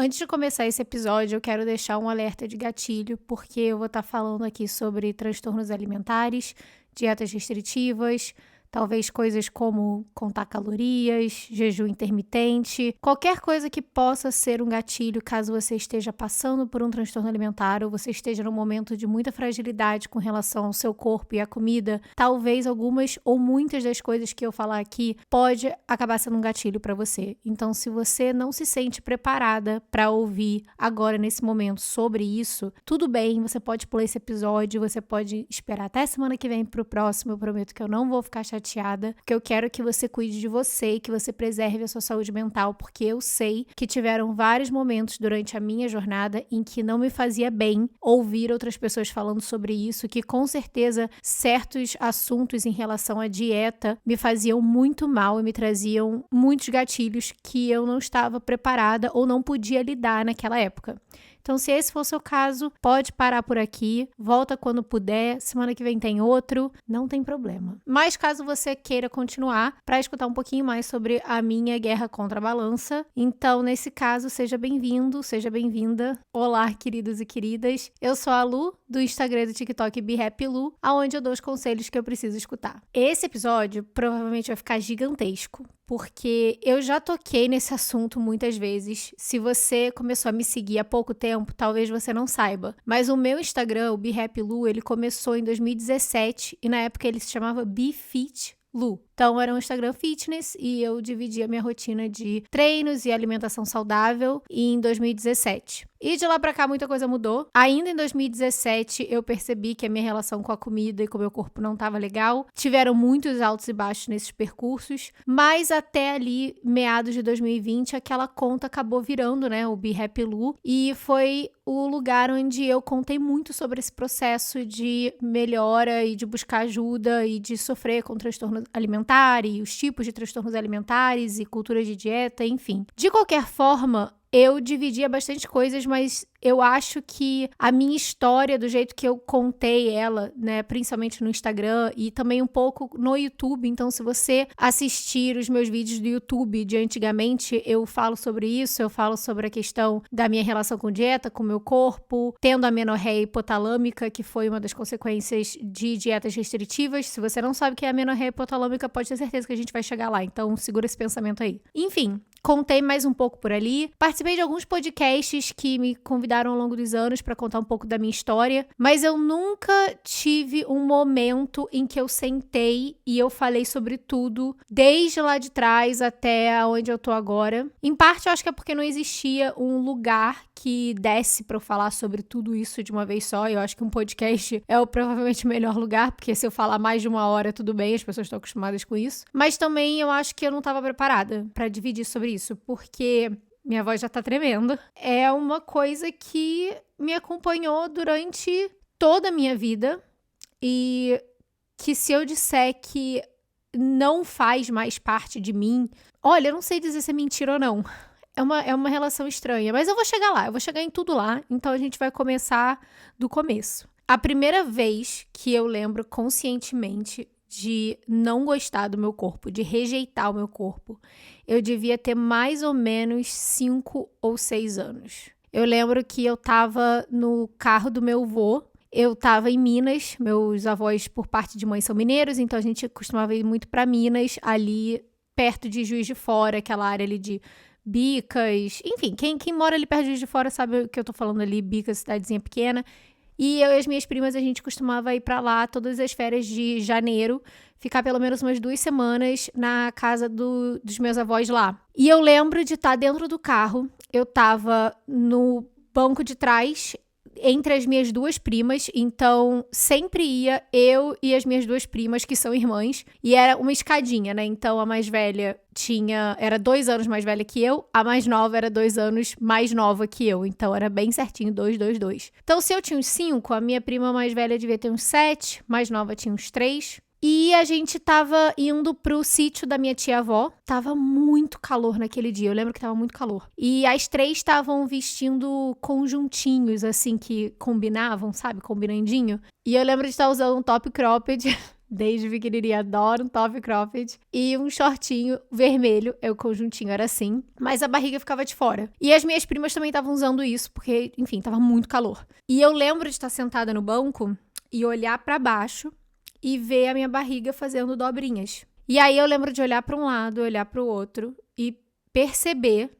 Antes de começar esse episódio, eu quero deixar um alerta de gatilho, porque eu vou estar falando aqui sobre transtornos alimentares, dietas restritivas, talvez coisas como contar calorias, jejum intermitente, qualquer coisa que possa ser um gatilho caso você esteja passando por um transtorno alimentar ou você esteja num momento de muita fragilidade com relação ao seu corpo e à comida. Talvez algumas ou muitas das coisas que eu falar aqui pode acabar sendo um gatilho para você. Então, se você não se sente preparada para ouvir agora nesse momento sobre isso, tudo bem, você pode pular esse episódio, você pode esperar até semana que vem pro próximo. Eu prometo que eu não vou ficar chateada, porque eu quero que você cuide de você e que você preserve a sua saúde mental, porque eu sei que tiveram vários momentos durante a minha jornada em que não me fazia bem ouvir outras pessoas falando sobre isso, que com certeza certos assuntos em relação à dieta me faziam muito mal e me traziam muitos gatilhos que eu não estava preparada ou não podia lidar naquela época. Então, se esse for o seu caso, pode parar por aqui, volta quando puder, semana que vem tem outro, não tem problema. Mas caso você queira continuar para escutar um pouquinho mais sobre a minha guerra contra a balança, então nesse caso, seja bem-vindo, seja bem-vinda. Olá, queridos e queridas. Eu sou a Lu, do Instagram e do TikTok BeHappyLu, aonde eu dou os conselhos que eu preciso escutar. Esse episódio provavelmente vai ficar gigantesco, porque eu já toquei nesse assunto muitas vezes. Se você começou a me seguir há pouco tempo, talvez você não saiba. Mas o meu Instagram, o BeHappyLu, ele começou em 2017 e na época ele se chamava BeFitLu. Então era um Instagram fitness e eu dividia minha rotina de treinos e alimentação saudável em 2017. E de lá pra cá muita coisa mudou. Ainda em 2017 eu percebi que a minha relação com a comida e com o meu corpo não estava legal. Tiveram muitos altos e baixos nesses percursos, mas até ali, meados de 2020, aquela conta acabou virando, né, o BeHappyLu, e foi o lugar onde eu contei muito sobre esse processo de melhora e de buscar ajuda e de sofrer com transtorno alimentar e os tipos de transtornos alimentares e cultura de dieta, enfim. De qualquer forma, eu dividia bastante coisas, mas eu acho que a minha história, do jeito que eu contei ela, né, principalmente no Instagram e também um pouco no YouTube, então se você assistir os meus vídeos do YouTube de antigamente, eu falo sobre isso, eu falo sobre a questão da minha relação com dieta, com o meu corpo, tendo amenorreia hipotalâmica, que foi uma das consequências de dietas restritivas. Se você não sabe o que é amenorreia hipotalâmica, pode ter certeza que a gente vai chegar lá, então segura esse pensamento aí. Enfim, contei mais um pouco por ali, participei de alguns podcasts que me convidaram ao longo dos anos para contar um pouco da minha história, mas eu nunca tive um momento em que eu sentei e eu falei sobre tudo, desde lá de trás até onde eu tô agora. Em parte, eu acho que é porque não existia um lugar que desse para eu falar sobre tudo isso de uma vez só. Eu acho que um podcast é provavelmente o melhor lugar, porque se eu falar mais de uma hora, tudo bem, as pessoas estão acostumadas com isso. Mas também eu acho que eu não estava preparada para dividir sobre isso, porque minha voz já tá tremendo. É uma coisa que me acompanhou durante toda a minha vida e que se eu disser que não faz mais parte de mim, olha, eu não sei dizer se é mentira ou não. É uma relação estranha, mas eu vou chegar lá, eu vou chegar em tudo lá, então a gente vai começar do começo. A primeira vez que eu lembro conscientemente de não gostar do meu corpo, de rejeitar o meu corpo, eu devia ter mais ou menos 5 ou 6 anos. Eu lembro que eu tava no carro do meu avô, eu tava em Minas, meus avós por parte de mãe são mineiros, então a gente costumava ir muito pra Minas, ali perto de Juiz de Fora, aquela área ali de Bicas, enfim, quem mora ali perto de Juiz de Fora sabe o que eu tô falando ali, Bicas, cidadezinha pequena. E eu e as minhas primas, a gente costumava ir pra lá todas as férias de janeiro, ficar pelo menos umas 2 semanas na casa dos meus avós lá. E eu lembro de estar dentro do carro, eu tava no banco de trás, entre as minhas 2 primas, então sempre ia eu e as minhas 2 primas, que são irmãs, e era uma escadinha, né? Então a mais velha era 2 anos mais velha que eu, a mais nova era 2 anos mais nova que eu, então era bem certinho, 2, 2, 2. Então se eu tinha uns 5, a minha prima mais velha devia ter uns 7, mais nova tinha uns 3. E a gente tava indo pro sítio da minha tia-avó. Tava muito calor naquele dia, eu lembro que tava muito calor. E as 3 estavam vestindo conjuntinhos, assim, que combinavam, sabe? Combinandinho. E eu lembro de estar usando um top cropped Desde pequenininha, adoro um top cropped. E um shortinho vermelho, o conjuntinho era assim. Mas a barriga ficava de fora. E as minhas primas também estavam usando isso, porque, enfim, tava muito calor. E eu lembro de estar sentada no banco e olhar pra baixo e ver a minha barriga fazendo dobrinhas. E aí eu lembro de olhar pra um lado, olhar pro outro e perceber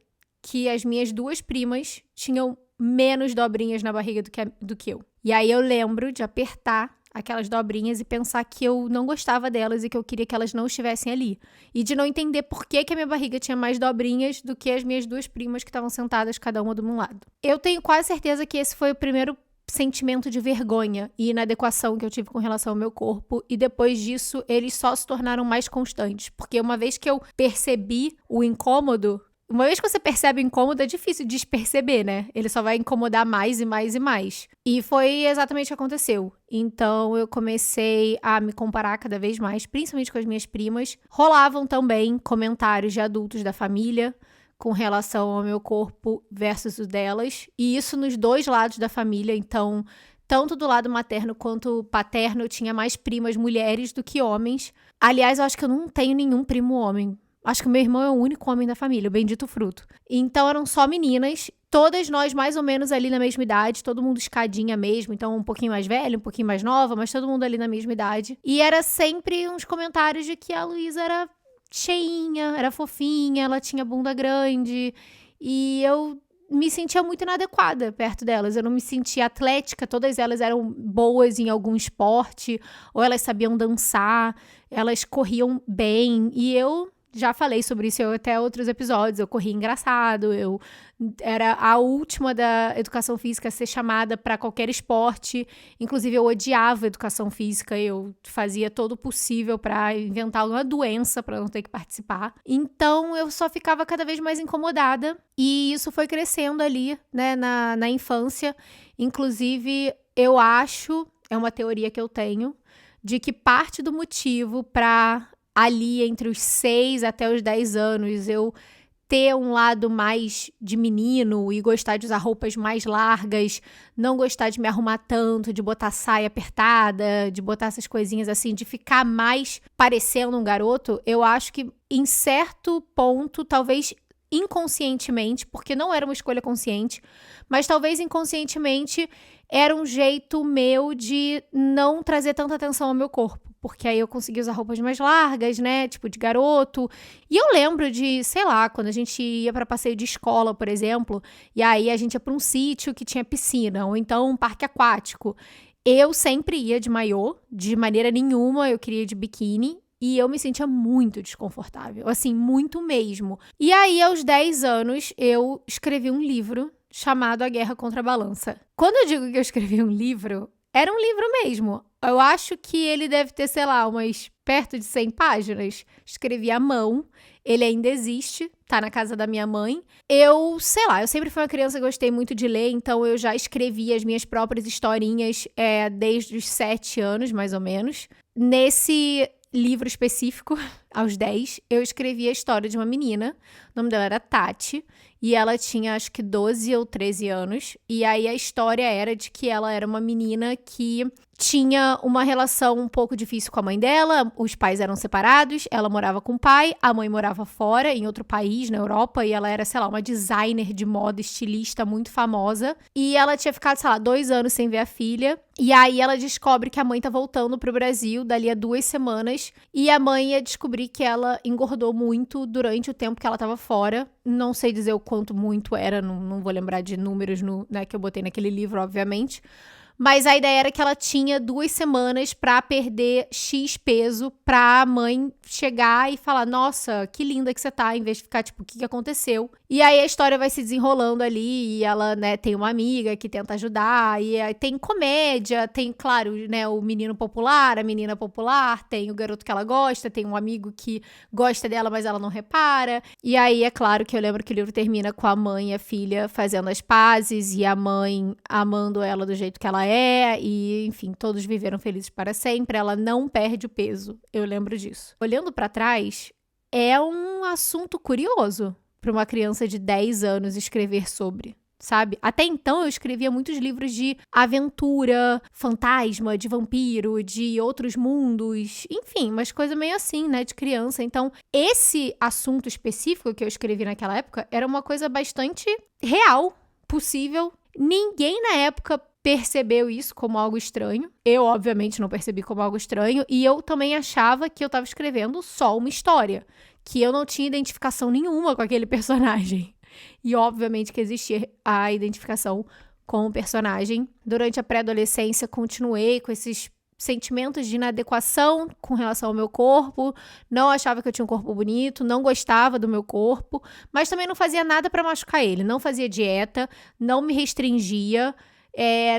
que as minhas duas primas tinham menos dobrinhas na barriga do que eu. E aí eu lembro de apertar aquelas dobrinhas e pensar que eu não gostava delas e que eu queria que elas não estivessem ali. E de não entender por que a minha barriga tinha mais dobrinhas do que as minhas duas primas que estavam sentadas cada uma do meu lado. Eu tenho quase certeza que esse foi o primeiro sentimento de vergonha e inadequação que eu tive com relação ao meu corpo, e depois disso eles só se tornaram mais constantes, porque uma vez que eu percebi o incômodo, uma vez que você percebe o incômodo, é difícil desperceber, né? Ele só vai incomodar mais e mais e mais. E foi exatamente o que aconteceu. Então, eu comecei a me comparar cada vez mais, principalmente com as minhas primas. Rolavam também comentários de adultos da família com relação ao meu corpo versus o delas. E isso nos dois lados da família. Então, tanto do lado materno quanto paterno, eu tinha mais primas mulheres do que homens. Aliás, eu acho que eu não tenho nenhum primo homem. Acho que meu irmão é o único homem da família, o bendito fruto. Então eram só meninas, todas nós mais ou menos ali na mesma idade, todo mundo escadinha mesmo, então um pouquinho mais velho, um pouquinho mais nova, mas todo mundo ali na mesma idade. E era sempre uns comentários de que a Luísa era cheinha, era fofinha, ela tinha bunda grande, e eu me sentia muito inadequada perto delas. Eu não me sentia atlética, todas elas eram boas em algum esporte, ou elas sabiam dançar, elas corriam bem, e eu já falei sobre isso em até outros episódios. Eu corri engraçado, eu era a última da educação física a ser chamada para qualquer esporte. Inclusive, eu odiava educação física, eu fazia todo o possível para inventar alguma doença para não ter que participar. Então, eu só ficava cada vez mais incomodada, e isso foi crescendo ali, né, na infância. Inclusive, eu acho, é uma teoria que eu tenho, de que parte do motivo para ali entre os 6 até os 10 anos eu ter um lado mais de menino e gostar de usar roupas mais largas, não gostar de me arrumar tanto, de botar saia apertada, de botar essas coisinhas assim, de ficar mais parecendo um garoto, eu acho que em certo ponto, talvez inconscientemente, porque não era uma escolha consciente, mas talvez inconscientemente era um jeito meu de não trazer tanta atenção ao meu corpo. Porque aí eu conseguia usar roupas mais largas, né? Tipo, de garoto. E eu lembro de, sei lá, quando a gente ia para passeio de escola, por exemplo, e aí a gente ia para um sítio que tinha piscina, ou então um parque aquático. Eu sempre ia de maiô, de maneira nenhuma eu queria ir de biquíni. E eu me sentia muito desconfortável, assim, muito mesmo. E aí, aos 10 anos, eu escrevi um livro chamado A Guerra contra a Balança. Quando eu digo que eu escrevi um livro, era um livro mesmo. Eu acho que ele deve ter, sei lá, umas perto de 100 páginas. Escrevi à mão. Ele ainda existe, tá na casa da minha mãe. Eu, sei lá, eu sempre fui uma criança que gostei muito de ler, então eu já escrevi as minhas próprias historinhas desde os 7 anos, mais ou menos. Nesse livro específico, aos 10, eu escrevi a história de uma menina. O nome dela era Tati. E ela tinha, acho que 12 ou 13 anos. E aí a história era de que ela era uma menina que tinha uma relação um pouco difícil com a mãe dela. Os pais eram separados, ela morava com o pai, a mãe morava fora, em outro país, na Europa. E ela era, sei lá, uma designer de moda, estilista muito famosa. E ela tinha ficado, sei lá, 2 anos sem ver a filha. E aí ela descobre que a mãe tá voltando pro Brasil dali a 2 semanas. E a mãe ia descobrir que ela engordou muito durante o tempo que ela tava fora. Não sei dizer o quanto muito era, não vou lembrar de números né, que eu botei naquele livro, obviamente. Mas a ideia era que ela tinha 2 semanas pra perder X peso pra mãe chegar e falar, nossa, que linda que você tá, em vez de ficar tipo, o que aconteceu? E aí a história vai se desenrolando ali, e ela, né, tem uma amiga que tenta ajudar, e aí tem comédia, tem, claro, né, o menino popular, a menina popular, tem o garoto que ela gosta, tem um amigo que gosta dela, mas ela não repara. E aí é claro que eu lembro que o livro termina com a mãe e a filha fazendo as pazes, e a mãe amando ela do jeito que ela e, enfim, todos viveram felizes para sempre. Ela não perde o peso, eu lembro disso. Olhando para trás, é um assunto curioso para uma criança de 10 anos escrever sobre. sabe? Até então eu escrevia muitos livros de aventura, fantasma, de vampiro, de outros mundos, enfim, umas coisas meio assim, né, de criança. Então, esse assunto específico que eu escrevi naquela época era uma coisa bastante real, possível. Ninguém na época percebeu isso como algo estranho. Eu, obviamente, não percebi como algo estranho. E eu também achava que eu estava escrevendo só uma história, que eu não tinha identificação nenhuma com aquele personagem. E, obviamente, que existia a identificação com o personagem. Durante a pré-adolescência, continuei com esses sentimentos de inadequação com relação ao meu corpo, não achava que eu tinha um corpo bonito, não gostava do meu corpo, mas também não fazia nada para machucar ele, não fazia dieta, não me restringia,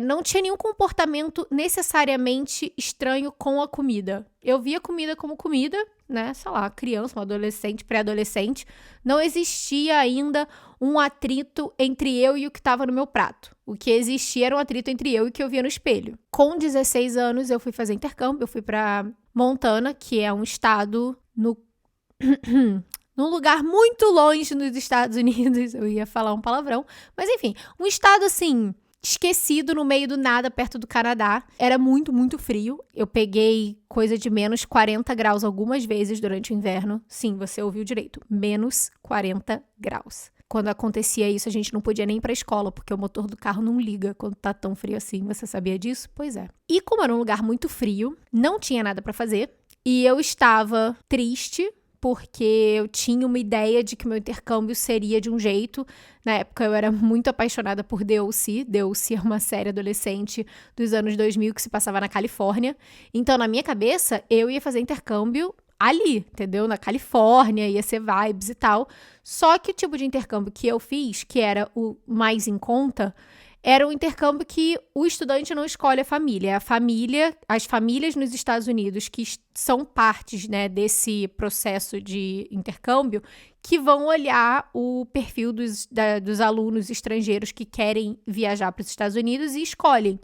não tinha nenhum comportamento necessariamente estranho com a comida. Eu via comida como comida, né? Sei lá, criança, um adolescente, pré-adolescente. Não existia ainda um atrito entre eu e o que estava no meu prato. O que existia era um atrito entre eu e o que eu via no espelho. Com 16 anos, eu fui fazer intercâmbio. Eu fui para Montana, que é um estado num lugar muito longe nos Estados Unidos. Eu ia falar um palavrão. Mas, enfim, um estado, assim, esquecido no meio do nada, perto do Canadá. Era muito, muito frio. Eu peguei coisa de menos 40 graus algumas vezes durante o inverno. Sim, você ouviu direito. Menos 40 graus. Quando acontecia isso, a gente não podia nem ir pra escola, porque o motor do carro não liga quando tá tão frio assim. Você sabia disso? Pois é. E como era um lugar muito frio, não tinha nada pra fazer. E eu estava triste, porque eu tinha uma ideia de que meu intercâmbio seria de um jeito. Na época, eu era muito apaixonada por The O.C. The O.C. é uma série adolescente dos anos 2000 que se passava na Califórnia. Então, na minha cabeça, eu ia fazer intercâmbio ali, entendeu? Na Califórnia, ia ser vibes e tal. Só que o tipo de intercâmbio que eu fiz, que era o mais em conta, era um intercâmbio que o estudante não escolhe a família. As famílias nos Estados Unidos que são partes, né, desse processo de intercâmbio, que vão olhar o perfil dos alunos estrangeiros que querem viajar para os Estados Unidos e escolhem.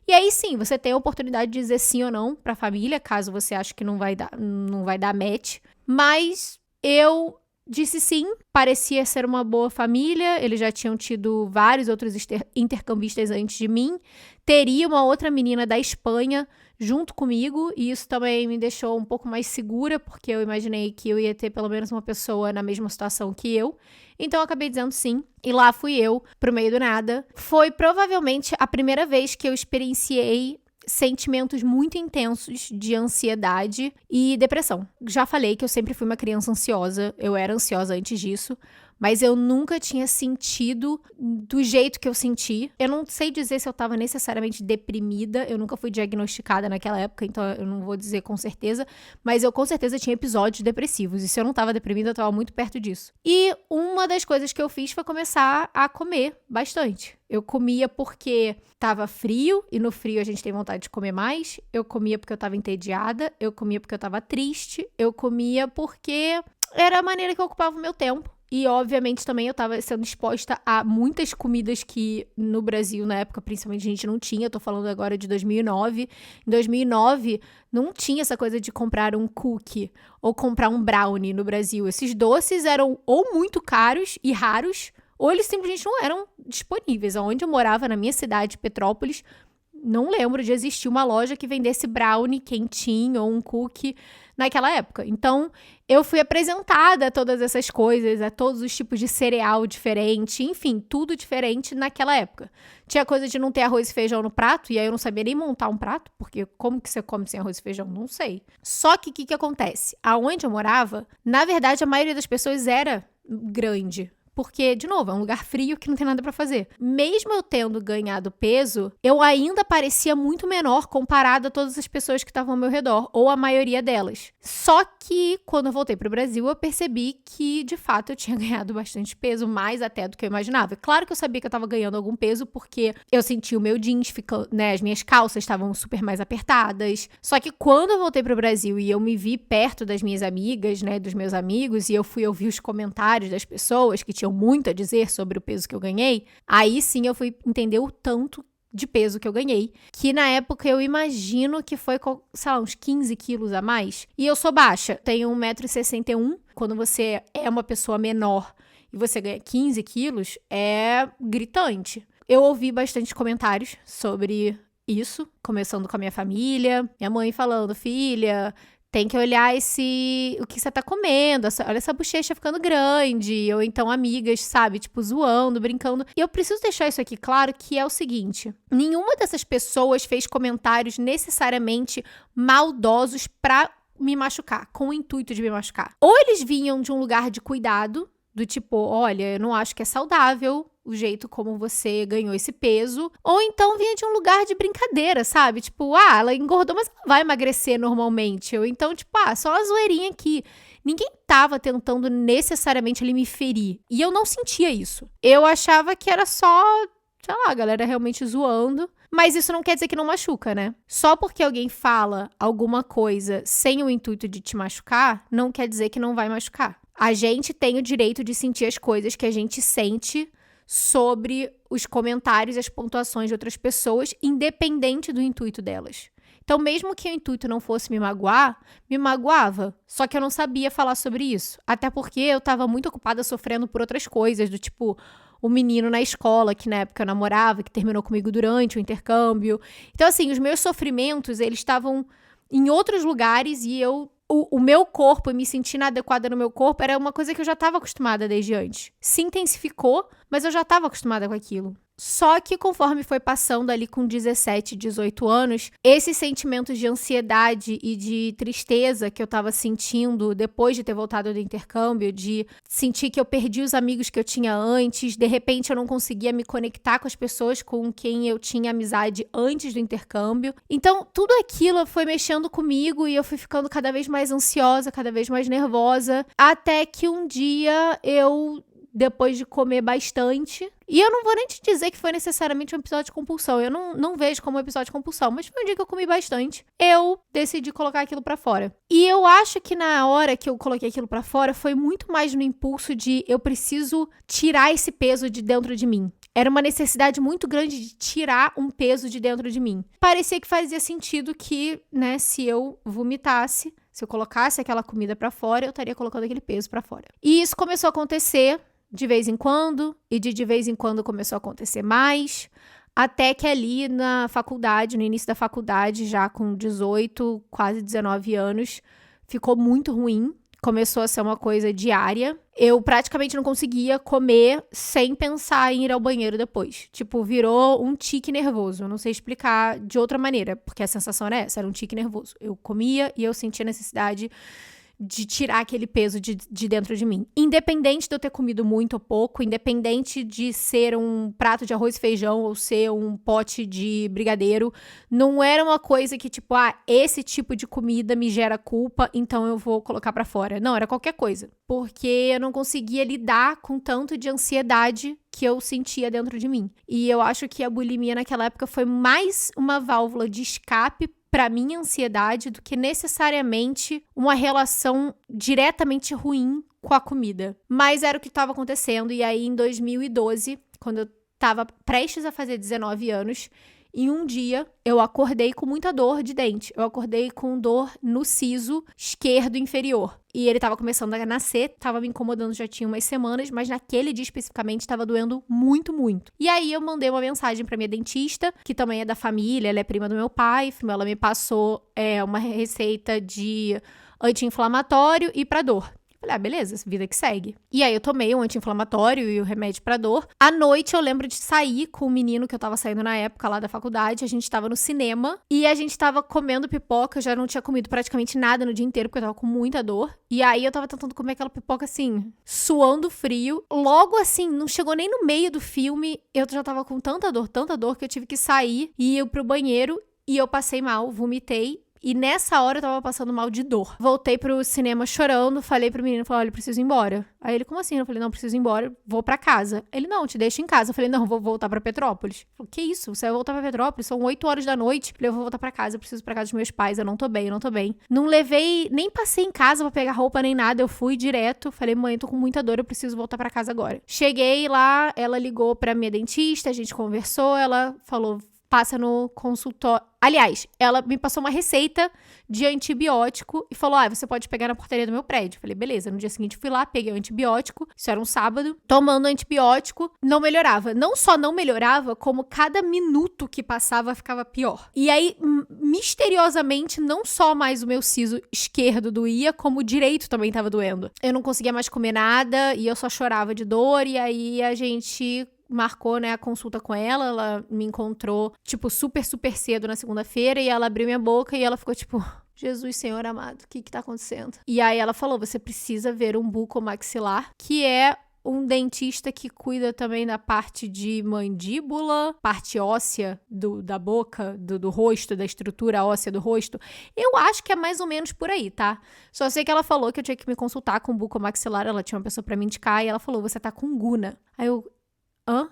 E aí sim, você tem a oportunidade de dizer sim ou não para a família, caso você ache que não vai dar match. Mas eu disse sim, parecia ser uma boa família, eles já tinham tido vários outros intercambistas antes de mim. Teria uma outra menina da Espanha junto comigo, e isso também me deixou um pouco mais segura, porque eu imaginei que eu ia ter pelo menos uma pessoa na mesma situação que eu. Então eu acabei dizendo sim, e lá fui eu, pro meio do nada. Foi provavelmente a primeira vez que eu experienciei sentimentos muito intensos de ansiedade e depressão. Já falei que eu sempre fui uma criança ansiosa, eu era ansiosa antes disso, mas eu nunca tinha sentido do jeito que eu senti. Eu não sei dizer se eu estava necessariamente deprimida, eu nunca fui diagnosticada naquela época, então eu não vou dizer com certeza, mas eu com certeza tinha episódios depressivos, e se eu não estava deprimida, eu estava muito perto disso. E uma das coisas que eu fiz foi começar a comer bastante. Eu comia porque estava frio, e no frio a gente tem vontade de comer mais. Eu comia porque eu estava entediada, eu comia porque eu estava triste, eu comia porque era a maneira que eu ocupava o meu tempo. E, obviamente, também eu estava sendo exposta a muitas comidas que no Brasil, na época, principalmente, a gente não tinha. Eu tô falando agora de 2009. Em 2009, não tinha essa coisa de comprar um cookie ou comprar um brownie no Brasil. Esses doces eram ou muito caros e raros, ou eles simplesmente não eram disponíveis. Onde eu morava, na minha cidade, Petrópolis, não lembro de existir uma loja que vendesse brownie quentinho ou um cookie naquela época. Então, eu fui apresentada a todas essas coisas, a todos os tipos de cereal diferente, enfim, tudo diferente naquela época. Tinha coisa de não ter arroz e feijão no prato, e aí eu não sabia nem montar um prato, porque como que você come sem arroz e feijão? Não sei. Só que o que acontece? Aonde eu morava, na verdade, a maioria das pessoas era grande. Porque, de novo, é um lugar frio que não tem nada pra fazer. Mesmo eu tendo ganhado peso, eu ainda parecia muito menor comparado a todas as pessoas que estavam ao meu redor, ou a maioria delas. Só que, quando eu voltei pro Brasil, eu percebi que, de fato, eu tinha ganhado bastante peso, mais até do que eu imaginava. Claro que eu sabia que eu tava ganhando algum peso, porque eu senti o meu jeans ficando, né, as minhas calças estavam super mais apertadas. Só que quando eu voltei pro Brasil e eu me vi perto das minhas amigas, né, dos meus amigos, e eu fui ouvir os comentários das pessoas que tinham muito a dizer sobre o peso que eu ganhei, aí sim eu fui entender o tanto de peso que eu ganhei, que na época eu imagino que foi, sei lá, uns 15 quilos a mais. E eu sou baixa, tenho 1,61 m. Quando você é uma pessoa menor e você ganha 15 quilos, é gritante. Eu ouvi bastante comentários sobre isso, começando com a minha família, minha mãe falando, filha, tem que olhar o que você tá comendo, olha essa bochecha ficando grande, ou então amigas, sabe, tipo, zoando, brincando. E eu preciso deixar isso aqui claro, que é o seguinte, nenhuma dessas pessoas fez comentários necessariamente maldosos pra me machucar, com o intuito de me machucar. Ou eles vinham de um lugar de cuidado, do tipo, olha, eu não acho que é saudável o jeito como você ganhou esse peso, ou então vinha de um lugar de brincadeira, sabe? Tipo, ela engordou, mas ela vai emagrecer normalmente. Ou então, tipo, só uma zoeirinha aqui. Ninguém tava tentando necessariamente ali me ferir. E eu não sentia isso. Eu achava que era só, sei lá, a galera realmente zoando. Mas isso não quer dizer que não machuca, né? Só porque alguém fala alguma coisa sem o intuito de te machucar, não quer dizer que não vai machucar. A gente tem o direito de sentir as coisas que a gente sente sobre os comentários e as pontuações de outras pessoas, independente do intuito delas. Então, mesmo que o intuito não fosse me magoar, me magoava. Só que eu não sabia falar sobre isso. Até porque eu estava muito ocupada sofrendo por outras coisas, do tipo, o menino na escola, que na época eu namorava, que terminou comigo durante o intercâmbio. Então, assim, os meus sofrimentos, eles estavam em outros lugares e o meu corpo e me sentir inadequada no meu corpo era uma coisa que eu já estava acostumada desde antes. Se intensificou, mas eu já estava acostumada com aquilo. Só que conforme foi passando ali com 17, 18 anos, esses sentimentos de ansiedade e de tristeza que eu tava sentindo depois de ter voltado do intercâmbio, de sentir que eu perdi os amigos que eu tinha antes, de repente eu não conseguia me conectar com as pessoas com quem eu tinha amizade antes do intercâmbio. Então, tudo aquilo foi mexendo comigo e eu fui ficando cada vez mais ansiosa, cada vez mais nervosa, até que um dia depois de comer bastante. E eu não vou nem te dizer que foi necessariamente um episódio de compulsão. Eu não vejo como um episódio de compulsão. Mas foi um dia que eu comi bastante. Eu decidi colocar aquilo pra fora. E eu acho que na hora que eu coloquei aquilo pra fora, foi muito mais no impulso de eu preciso tirar esse peso de dentro de mim. Era uma necessidade muito grande de tirar um peso de dentro de mim. Parecia que fazia sentido que, né, se eu vomitasse, se eu colocasse aquela comida pra fora, eu estaria colocando aquele peso pra fora. E isso começou a acontecer de vez em quando, e de vez em quando começou a acontecer mais, até que ali na faculdade, no início da faculdade, já com 18, quase 19 anos, ficou muito ruim. Começou a ser uma coisa diária. Eu praticamente não conseguia comer sem pensar em ir ao banheiro depois. Tipo, virou um tique nervoso. Eu não sei explicar de outra maneira, porque a sensação era essa, era um tique nervoso. Eu comia e eu sentia necessidade de tirar aquele peso de dentro de mim. Independente de eu ter comido muito ou pouco, independente de ser um prato de arroz e feijão ou ser um pote de brigadeiro, não era uma coisa que tipo, esse tipo de comida me gera culpa, então eu vou colocar pra fora. Não, era qualquer coisa. Porque eu não conseguia lidar com tanto de ansiedade que eu sentia dentro de mim. E eu acho que a bulimia naquela época foi mais uma válvula de escape para minha ansiedade do que necessariamente uma relação diretamente ruim com a comida. Mas era o que estava acontecendo. E aí, em 2012, quando eu estava prestes a fazer 19 anos, em um dia eu acordei com muita dor de dente. Eu acordei com dor no siso esquerdo inferior. E ele tava começando a nascer, tava me incomodando já tinha umas semanas, mas naquele dia especificamente tava doendo muito, muito. E aí eu mandei uma mensagem pra minha dentista, que também é da família, ela é prima do meu pai, ela me passou uma receita de anti-inflamatório e pra dor. Falei, beleza, vida que segue. E aí eu tomei o anti-inflamatório e o remédio pra dor. À noite eu lembro de sair com o menino que eu tava saindo na época lá da faculdade. A gente tava no cinema e a gente tava comendo pipoca. Eu já não tinha comido praticamente nada no dia inteiro porque eu tava com muita dor. E aí eu tava tentando comer aquela pipoca assim, suando frio. Logo assim, não chegou nem no meio do filme, eu já tava com tanta dor que eu tive que sair e ir pro banheiro. E eu passei mal, vomitei. E nessa hora eu tava passando mal de dor. Voltei pro cinema chorando, falei pro menino, olha, eu preciso ir embora. Aí ele, como assim? Eu falei, não, preciso ir embora, vou pra casa. Ele, não, te deixo em casa. Eu falei, não, vou voltar pra Petrópolis. Ele falou, que isso? Você vai voltar pra Petrópolis? São 8 horas da noite. Eu falei, eu vou voltar pra casa, eu preciso ir pra casa dos meus pais, eu não tô bem. Não levei, nem passei em casa pra pegar roupa nem nada, eu fui direto. Falei, mãe, eu tô com muita dor, eu preciso voltar pra casa agora. Cheguei lá, ela ligou pra minha dentista, a gente conversou, ela falou, passa no consultório. Aliás, ela me passou uma receita de antibiótico e falou, você pode pegar na portaria do meu prédio. Falei, beleza. No dia seguinte fui lá, peguei o antibiótico, isso era um sábado, tomando antibiótico, não melhorava. Não só não melhorava, como cada minuto que passava ficava pior. E aí, misteriosamente, não só mais o meu siso esquerdo doía, como o direito também tava doendo. Eu não conseguia mais comer nada e eu só chorava de dor, e aí a gente marcou, né, a consulta com ela me encontrou, tipo, super, super cedo na segunda-feira, e ela abriu minha boca e ela ficou, tipo, Jesus, Senhor amado, o que tá acontecendo? E aí ela falou, você precisa ver um bucomaxilar, que é um dentista que cuida também da parte de mandíbula, parte óssea da boca, do rosto, da estrutura óssea do rosto. Eu acho que é mais ou menos por aí, tá? Só sei que ela falou que eu tinha que me consultar com o bucomaxilar, ela tinha uma pessoa pra me indicar, e ela falou, você tá com guna. Aí eu, hã?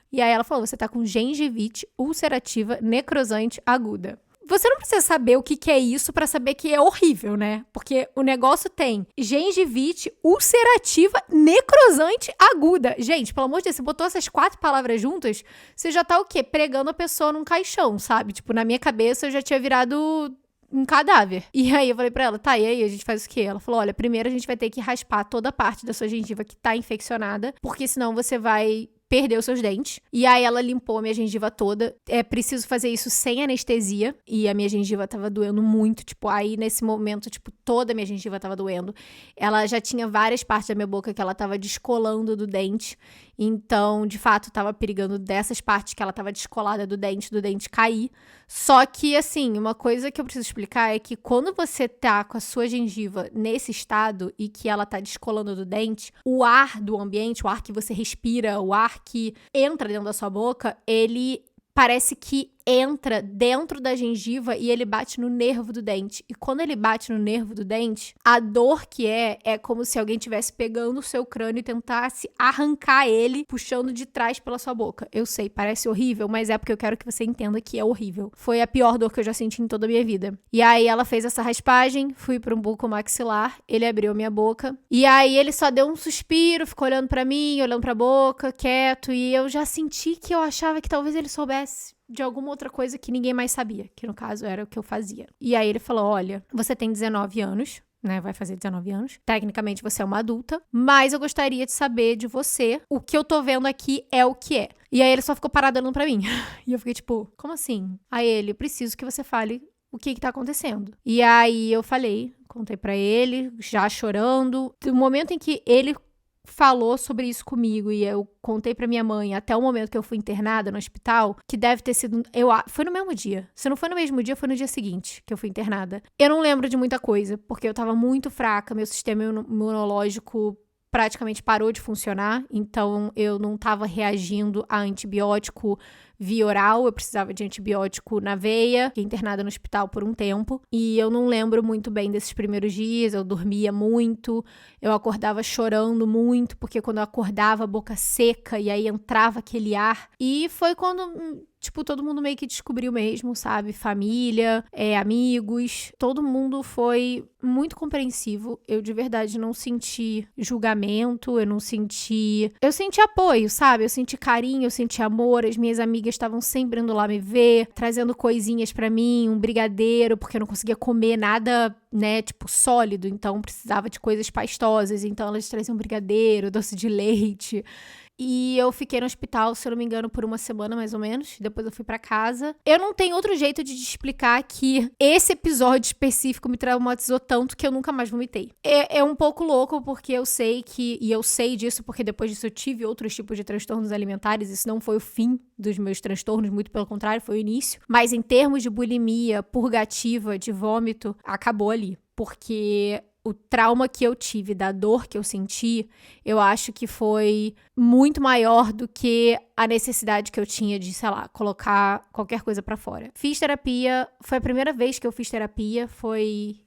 E aí ela falou, você tá com gengivite ulcerativa necrosante aguda. Você não precisa saber o que é isso pra saber que é horrível, né? Porque o negócio tem gengivite ulcerativa necrosante aguda. Gente, pelo amor de Deus, você botou essas 4 palavras juntas, você já tá o quê? Pregando a pessoa num caixão, sabe? Tipo, na minha cabeça eu já tinha virado um cadáver. E aí eu falei pra ela, tá, e aí a gente faz o quê? Ela falou, olha, primeiro a gente vai ter que raspar toda a parte da sua gengiva que tá infeccionada, porque senão você vai perder os seus dentes. E aí ela limpou a minha gengiva toda. É preciso fazer isso sem anestesia. E a minha gengiva tava doendo muito. Tipo, aí nesse momento, tipo, toda a minha gengiva tava doendo. Ela já tinha várias partes da minha boca que ela tava descolando do dente. Então, de fato, tava perigando dessas partes que ela tava descolada do dente cair. Só que, assim, uma coisa que eu preciso explicar é que quando você tá com a sua gengiva nesse estado e que ela tá descolando do dente, o ar do ambiente, o ar que você respira, o ar que entra dentro da sua boca, ele parece que entra dentro da gengiva e ele bate no nervo do dente. E quando ele bate no nervo do dente, a dor que é como se alguém estivesse pegando o seu crânio e tentasse arrancar ele, puxando de trás pela sua boca. Eu sei, parece horrível, mas é porque eu quero que você entenda que é horrível. Foi a pior dor que eu já senti em toda a minha vida. E aí ela fez essa raspagem, fui para um bucomaxilar, ele abriu minha boca, e aí ele só deu um suspiro, ficou olhando para mim, olhando pra boca, quieto, e eu já senti que eu achava que talvez ele soubesse de alguma outra coisa que ninguém mais sabia, que no caso era o que eu fazia. E aí ele falou, olha, você tem 19 anos, né, vai fazer 19 anos. Tecnicamente você é uma adulta, mas eu gostaria de saber de você, o que eu tô vendo aqui é o que é. E aí ele só ficou parado olhando pra mim. E eu fiquei tipo, como assim? Aí ele, preciso que você fale o que tá acontecendo. E aí eu falei, contei pra ele, já chorando. Do momento em que ele falou sobre isso comigo e eu contei pra minha mãe até o momento que eu fui internada no hospital, que deve ter sido, foi no mesmo dia. Se não foi no mesmo dia, foi no dia seguinte que eu fui internada. Eu não lembro de muita coisa, porque eu tava muito fraca, meu sistema imunológico praticamente parou de funcionar, então eu não tava reagindo a antibiótico via oral, eu precisava de antibiótico na veia, fiquei internada no hospital por um tempo, e eu não lembro muito bem desses primeiros dias, eu dormia muito, eu acordava chorando muito, porque quando eu acordava, a boca seca, e aí entrava aquele ar, e foi quando, tipo, todo mundo meio que descobriu mesmo, sabe? Família, amigos, todo mundo foi muito compreensivo, eu de verdade não senti julgamento, eu senti apoio, sabe? Eu senti carinho, eu senti amor, as minhas amigas estavam sempre indo lá me ver, trazendo coisinhas pra mim, um brigadeiro, porque eu não conseguia comer nada, né, tipo, sólido, então precisava de coisas pastosas, então elas traziam brigadeiro, doce de leite. E eu fiquei no hospital, se eu não me engano, por uma semana mais ou menos. Depois eu fui pra casa. Eu não tenho outro jeito de te explicar que esse episódio específico me traumatizou tanto que eu nunca mais vomitei. É um pouco louco porque eu sei e eu sei disso porque depois disso eu tive outros tipos de transtornos alimentares. Isso não foi o fim dos meus transtornos, muito pelo contrário, foi o início. Mas em termos de bulimia purgativa, de vômito, acabou ali. Porque o trauma que eu tive, da dor que eu senti, eu acho que foi muito maior do que a necessidade que eu tinha de, sei lá, colocar qualquer coisa pra fora. Fiz terapia, foi a primeira vez que eu fiz terapia, foi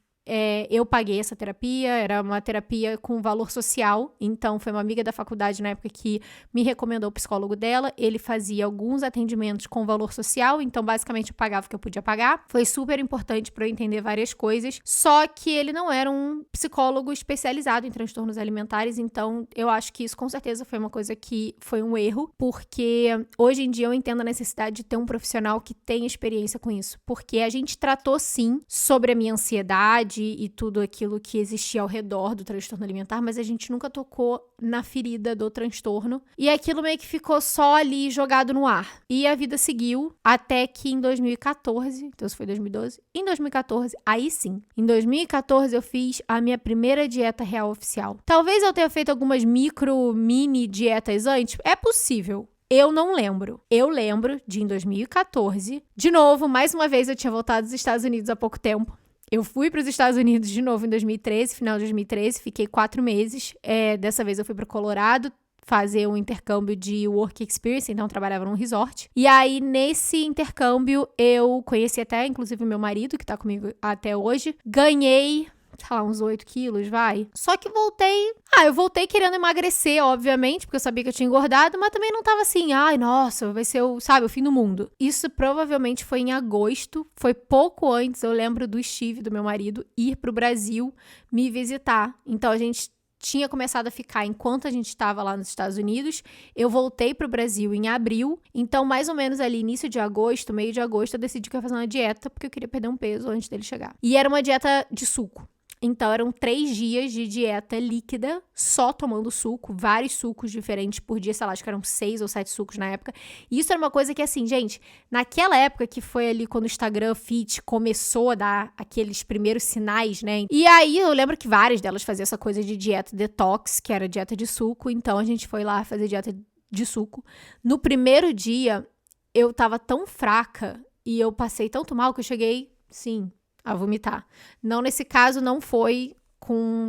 eu paguei essa terapia, era uma terapia com valor social, então foi uma amiga da faculdade na época que me recomendou o psicólogo dela, ele fazia alguns atendimentos com valor social, então basicamente eu pagava o que eu podia pagar, foi super importante para eu entender várias coisas, só que ele não era um psicólogo especializado em transtornos alimentares, então eu acho que isso com certeza foi uma coisa que foi um erro, porque hoje em dia eu entendo a necessidade de ter um profissional que tenha experiência com isso, porque a gente tratou sim sobre a minha ansiedade e tudo aquilo que existia ao redor do transtorno alimentar, mas a gente nunca tocou na ferida do transtorno. E aquilo meio que ficou só ali jogado no ar. E a vida seguiu até que em 2014, então isso foi 2012, em 2014, aí sim, em 2014 eu fiz a minha primeira dieta real oficial. Talvez eu tenha feito algumas mini dietas antes, é possível. Eu não lembro. Eu lembro de em 2014, de novo, mais uma vez eu tinha voltado dos Estados Unidos há pouco tempo. Eu fui para os Estados Unidos de novo em 2013, final de 2013, fiquei 4 meses. Dessa vez eu fui para o Colorado fazer um intercâmbio de work experience, então eu trabalhava num resort. E aí, nesse intercâmbio, eu conheci até, inclusive, o meu marido, que tá comigo até hoje. Ganhei, sei lá, uns 8 quilos, vai. Só que eu voltei querendo emagrecer, obviamente, porque eu sabia que eu tinha engordado, mas também não tava assim, ai, nossa, vai ser o fim do mundo. Isso provavelmente foi em agosto, foi pouco antes, eu lembro do Steve, do meu marido, ir pro Brasil me visitar. Então a gente tinha começado a ficar enquanto a gente estava lá nos Estados Unidos. Eu voltei pro Brasil em abril, então mais ou menos ali início de agosto, meio de agosto, eu decidi que eu ia fazer uma dieta, porque eu queria perder um peso antes dele chegar. E era uma dieta de suco. Então, eram 3 dias de dieta líquida, só tomando suco, vários sucos diferentes por dia, sei lá, acho que eram 6 ou 7 sucos na época. E isso era uma coisa que, assim, gente, naquela época que foi ali quando o Instagram Fit começou a dar aqueles primeiros sinais, né? E aí, eu lembro que várias delas faziam essa coisa de dieta detox, que era dieta de suco. Então, a gente foi lá fazer dieta de suco. No primeiro dia, eu tava tão fraca e eu passei tanto mal que eu cheguei, sim, a vomitar. Não, nesse caso, não foi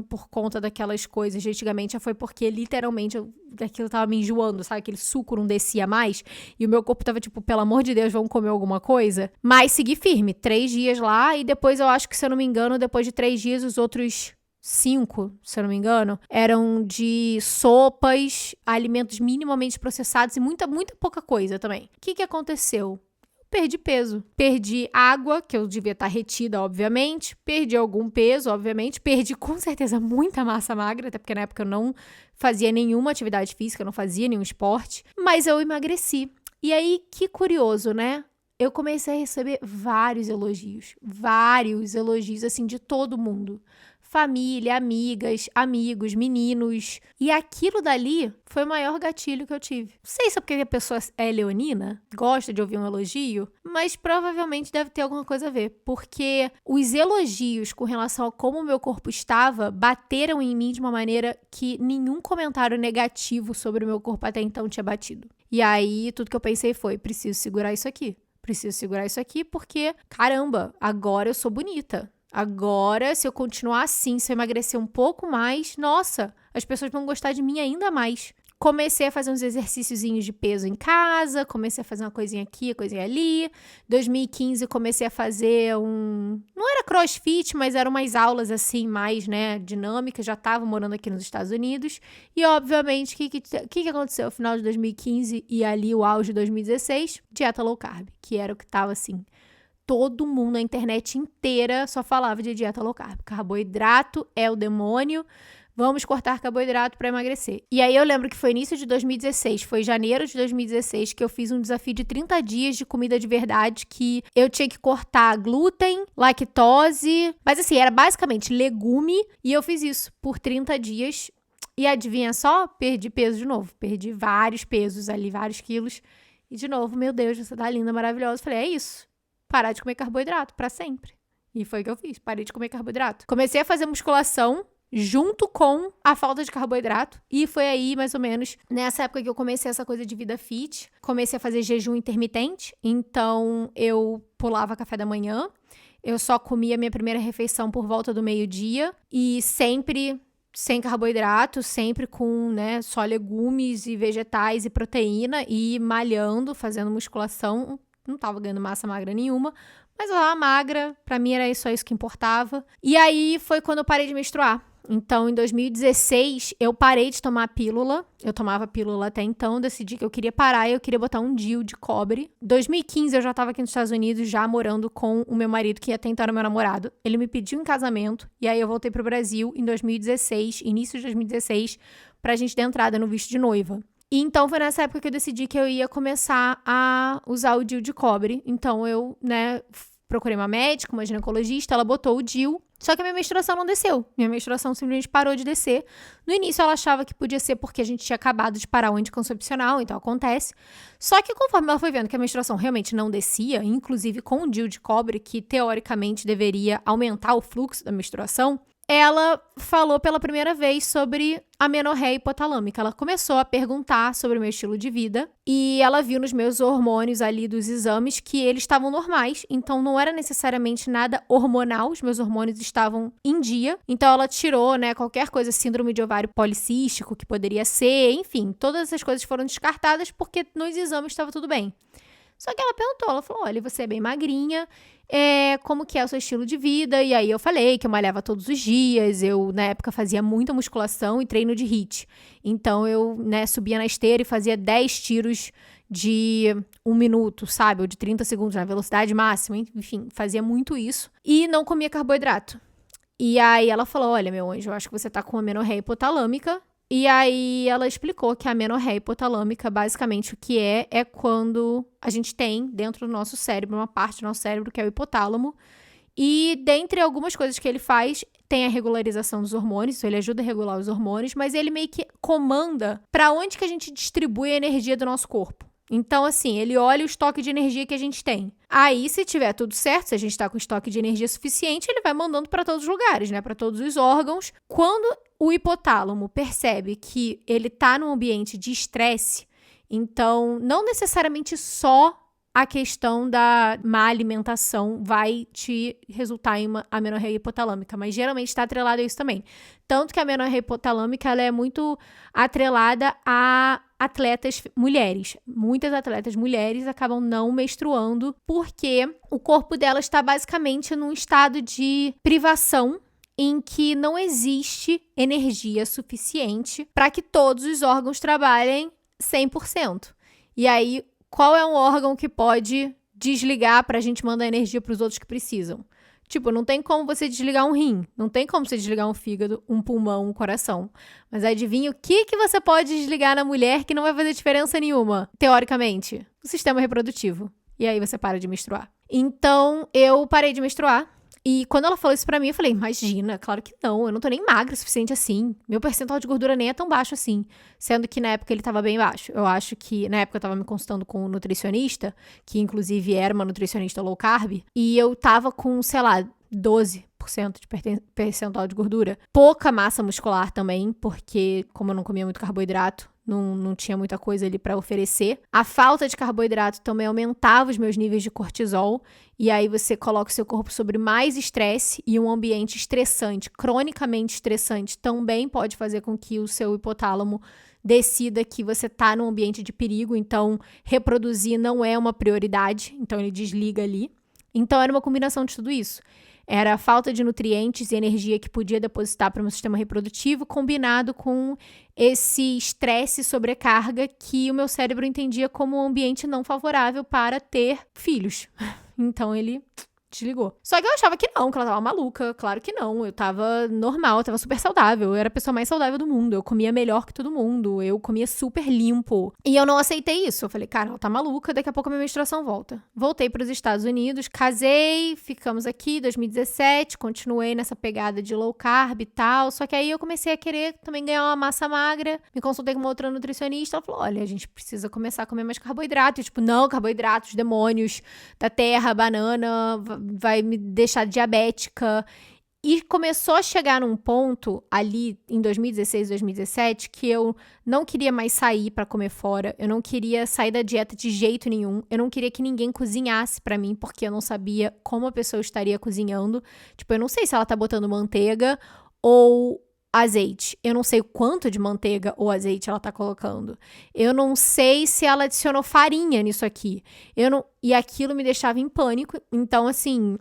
por conta daquelas coisas de antigamente, já foi porque literalmente aquilo tava me enjoando, sabe? Aquele suco não descia mais e o meu corpo tava tipo, pelo amor de Deus, vamos comer alguma coisa? Mas segui firme, 3 dias lá e depois eu acho que, se eu não me engano, depois de 3 dias, os outros 5, se eu não me engano, eram de sopas, alimentos minimamente processados e muita pouca coisa também. O que aconteceu? Perdi peso. Perdi água, que eu devia estar retida, obviamente. Perdi algum peso, obviamente. Perdi, com certeza, muita massa magra, até porque na época eu não fazia nenhuma atividade física, eu não fazia nenhum esporte. Mas eu emagreci. E aí, que curioso, né? Eu comecei a receber vários elogios, assim, de todo mundo. Família, amigas, amigos, meninos. E aquilo dali foi o maior gatilho que eu tive. Não sei se é porque a pessoa é leonina, gosta de ouvir um elogio, mas provavelmente deve ter alguma coisa a ver. Porque os elogios com relação a como o meu corpo estava bateram em mim de uma maneira que nenhum comentário negativo sobre o meu corpo até então tinha batido. E aí, tudo que eu pensei foi, preciso segurar isso aqui. Preciso segurar isso aqui porque, caramba, agora eu sou bonita. Agora, se eu continuar assim, se eu emagrecer um pouco mais, nossa, as pessoas vão gostar de mim ainda mais. Comecei a fazer uns exercíciozinhos de peso em casa, comecei a fazer uma coisinha aqui, coisinha ali. 2015 comecei a fazer não era crossfit, mas eram umas aulas assim, mais, né, dinâmicas. Já estava morando aqui nos Estados Unidos. E, obviamente, o que aconteceu no final de 2015 e ali o auge de 2016? Dieta low carb, que era o que estava assim. Todo mundo, na internet inteira, só falava de dieta low carb. Carboidrato é o demônio. Vamos cortar carboidrato para emagrecer. E aí eu lembro que foi início de 2016, foi janeiro de 2016, que eu fiz um desafio de 30 dias de comida de verdade, que eu tinha que cortar glúten, lactose, mas assim, era basicamente legume, e eu fiz isso por 30 dias. E adivinha só? Perdi peso de novo. Perdi vários pesos ali, vários quilos. E de novo, meu Deus, você tá linda, maravilhosa. Falei, é isso. Parar de comer carboidrato pra sempre. E foi o que eu fiz, parei de comer carboidrato. Comecei a fazer musculação junto com a falta de carboidrato. E foi aí, mais ou menos, nessa época que eu comecei essa coisa de vida fit. Comecei a fazer jejum intermitente. Então, eu pulava café da manhã. Eu só comia minha primeira refeição por volta do meio-dia. E sempre sem carboidrato, sempre com, né, só legumes e vegetais e proteína. E malhando, fazendo musculação não tava ganhando massa magra nenhuma, mas eu tava magra, pra mim era só isso que importava. E aí foi quando eu parei de menstruar. Então, em 2016, eu parei de tomar a pílula. Eu tomava pílula até então, decidi que eu queria parar e eu queria botar um DIU de cobre. Em 2015, eu já estava aqui nos Estados Unidos, já morando com o meu marido, que até então era meu namorado. Ele me pediu em casamento, e aí eu voltei pro Brasil em 2016, início de 2016, pra gente dar entrada no visto de noiva. E então foi nessa época que eu decidi que eu ia começar a usar o DIU de cobre. Então eu, procurei uma médica, uma ginecologista, ela botou o DIU. Só que a minha menstruação não desceu. Minha menstruação simplesmente parou de descer. No início ela achava que podia ser porque a gente tinha acabado de parar o anticoncepcional, então acontece. Só que conforme ela foi vendo que a menstruação realmente não descia, inclusive com o DIU de cobre, que teoricamente deveria aumentar o fluxo da menstruação, ela falou pela primeira vez sobre amenorreia hipotalâmica. Ela começou a perguntar sobre o meu estilo de vida e ela viu nos meus hormônios ali dos exames que eles estavam normais, então não era necessariamente nada hormonal, os meus hormônios estavam em dia. Então ela tirou, qualquer coisa, síndrome de ovário policístico que poderia ser, enfim, todas essas coisas foram descartadas porque nos exames estava tudo bem. Só que ela perguntou, ela falou, olha, você é bem magrinha, como que é o seu estilo de vida? E aí eu falei que eu malhava todos os dias, eu na época fazia muita musculação e treino de HIIT. Então eu, subia na esteira e fazia 10 tiros de 1 minuto, sabe? Ou de 30 segundos na velocidade máxima, enfim, fazia muito isso. E não comia carboidrato. E aí ela falou, olha, meu anjo, eu acho que você tá com amenorreia hipotalâmica. E aí ela explicou que a amenorreia hipotalâmica, basicamente o que é quando a gente tem dentro do nosso cérebro, uma parte do nosso cérebro que é o hipotálamo, e dentre algumas coisas que ele faz, tem a regularização dos hormônios, então ele ajuda a regular os hormônios, mas ele meio que comanda para onde que a gente distribui a energia do nosso corpo. Então, assim, ele olha o estoque de energia que a gente tem. Aí, se tiver tudo certo, se a gente está com estoque de energia suficiente, ele vai mandando para todos os lugares, para todos os órgãos. Quando o hipotálamo percebe que ele está num ambiente de estresse, então, não necessariamente só a questão da má alimentação vai te resultar em uma amenorreia hipotalâmica, mas geralmente está atrelado a isso também. Tanto que a amenorreia hipotalâmica ela é muito atrelada a atletas mulheres. Muitas atletas mulheres acabam não menstruando porque o corpo delas está basicamente num estado de privação em que não existe energia suficiente para que todos os órgãos trabalhem 100%. E aí, qual é um órgão que pode desligar pra gente mandar energia pros outros que precisam? Tipo, não tem como você desligar um rim, não tem como você desligar um fígado, um pulmão, um coração. Mas adivinha o que você pode desligar na mulher que não vai fazer diferença nenhuma, teoricamente? O sistema reprodutivo. E aí você para de menstruar. Então, eu parei de menstruar. E quando ela falou isso pra mim, eu falei, imagina, claro que não, eu não tô nem magra o suficiente assim. Meu percentual de gordura nem é tão baixo assim. Sendo que na época ele tava bem baixo. Eu acho que, na época eu tava me consultando com um nutricionista, que inclusive era uma nutricionista low carb, e eu tava com, 12% de percentual de gordura. Pouca massa muscular também, porque como eu não comia muito carboidrato, não tinha muita coisa ali para oferecer. A falta de carboidrato também aumentava os meus níveis de cortisol. E aí você coloca o seu corpo sobre mais estresse e um ambiente estressante, cronicamente estressante, também pode fazer com que o seu hipotálamo decida que você está num ambiente de perigo. Então, reproduzir não é uma prioridade. Então, ele desliga ali. Então, era uma combinação de tudo isso. Era a falta de nutrientes e energia que podia depositar para o meu sistema reprodutivo, combinado com esse estresse e sobrecarga que o meu cérebro entendia como um ambiente não favorável para ter filhos. Então ele desligou. Só que eu achava que não, que ela tava maluca. Claro que não. Eu tava normal, eu tava super saudável. Eu era a pessoa mais saudável do mundo. Eu comia melhor que todo mundo. Eu comia super limpo. E eu não aceitei isso. Eu falei, cara, ela tá maluca, daqui a pouco a minha menstruação volta. Voltei pros Estados Unidos, casei, ficamos aqui, 2017, continuei nessa pegada de low carb e tal. Só que aí eu comecei a querer também ganhar uma massa magra. Me consultei com uma outra nutricionista. Ela falou, olha, a gente precisa começar a comer mais carboidrato. Eu, tipo, não, carboidratos, demônios da terra, banana, vai me deixar diabética. E começou a chegar num ponto ali em 2016, 2017, que eu não queria mais sair pra comer fora. Eu não queria sair da dieta de jeito nenhum. Eu não queria que ninguém cozinhasse pra mim, porque eu não sabia como a pessoa estaria cozinhando. Tipo, eu não sei se ela tá botando manteiga ou azeite. Eu não sei o quanto de manteiga ou azeite ela tá colocando. Eu não sei se ela adicionou farinha nisso aqui. E aquilo me deixava em pânico. Então, assim,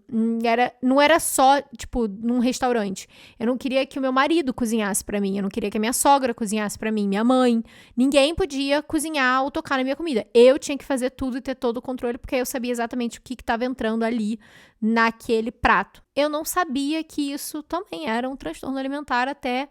não era só, tipo, num restaurante. Eu não queria que o meu marido cozinhasse pra mim. Eu não queria que a minha sogra cozinhasse pra mim, minha mãe. Ninguém podia cozinhar ou tocar na minha comida. Eu tinha que fazer tudo e ter todo o controle, porque eu sabia exatamente o que estava entrando ali naquele prato. Eu não sabia que isso também era um transtorno alimentar até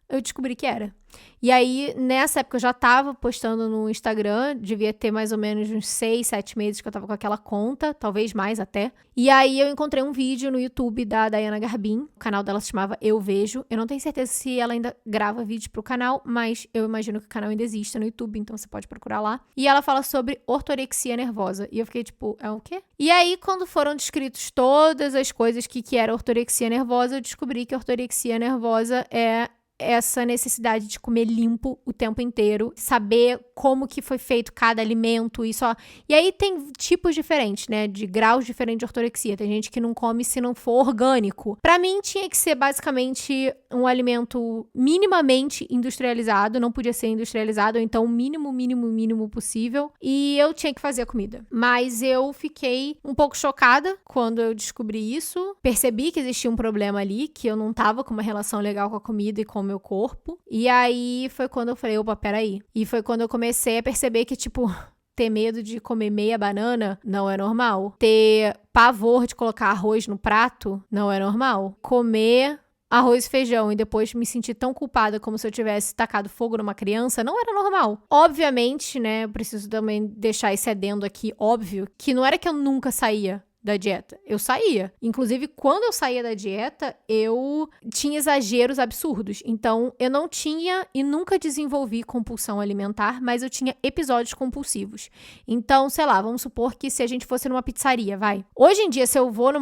eu descobri que era. E aí, nessa época, eu já tava postando no Instagram, devia ter mais ou menos uns 6, 7 meses que eu tava com aquela conta, talvez mais até. E aí, eu encontrei um vídeo no YouTube da Dayana Garbin, o canal dela se chamava Eu Vejo. Eu não tenho certeza se ela ainda grava vídeo pro canal, mas eu imagino que o canal ainda exista no YouTube, então você pode procurar lá. E ela fala sobre ortorexia nervosa. E eu fiquei tipo, é o quê? E aí, quando foram descritos todas as coisas que era ortorexia nervosa, eu descobri que ortorexia nervosa é essa necessidade de comer limpo o tempo inteiro, saber como que foi feito cada alimento e só. E aí tem tipos diferentes, né, de graus diferentes de ortorexia. Tem gente que não come se não for orgânico. Pra mim tinha que ser basicamente um alimento minimamente industrializado, não podia ser industrializado, ou então o mínimo possível, e eu tinha que fazer a comida. Mas eu fiquei um pouco chocada quando eu descobri isso, percebi que existia um problema ali, que eu não tava com uma relação legal com a comida e com o meu corpo, e aí foi quando eu falei, opa, peraí. E foi quando eu comecei a perceber que, tipo, ter medo de comer meia banana não é normal. Ter pavor de colocar arroz no prato não é normal. Comer arroz e feijão e depois me sentir tão culpada como se eu tivesse tacado fogo numa criança, não era normal. Obviamente, né, eu preciso também deixar esse adendo aqui, óbvio, que não era que eu nunca saía da dieta. Eu saía. Inclusive, quando eu saía da dieta, eu tinha exageros absurdos. Então, eu não tinha e nunca desenvolvi compulsão alimentar, mas eu tinha episódios compulsivos. Então, sei lá, vamos supor que se a gente fosse numa pizzaria, vai. Hoje em dia, se eu vou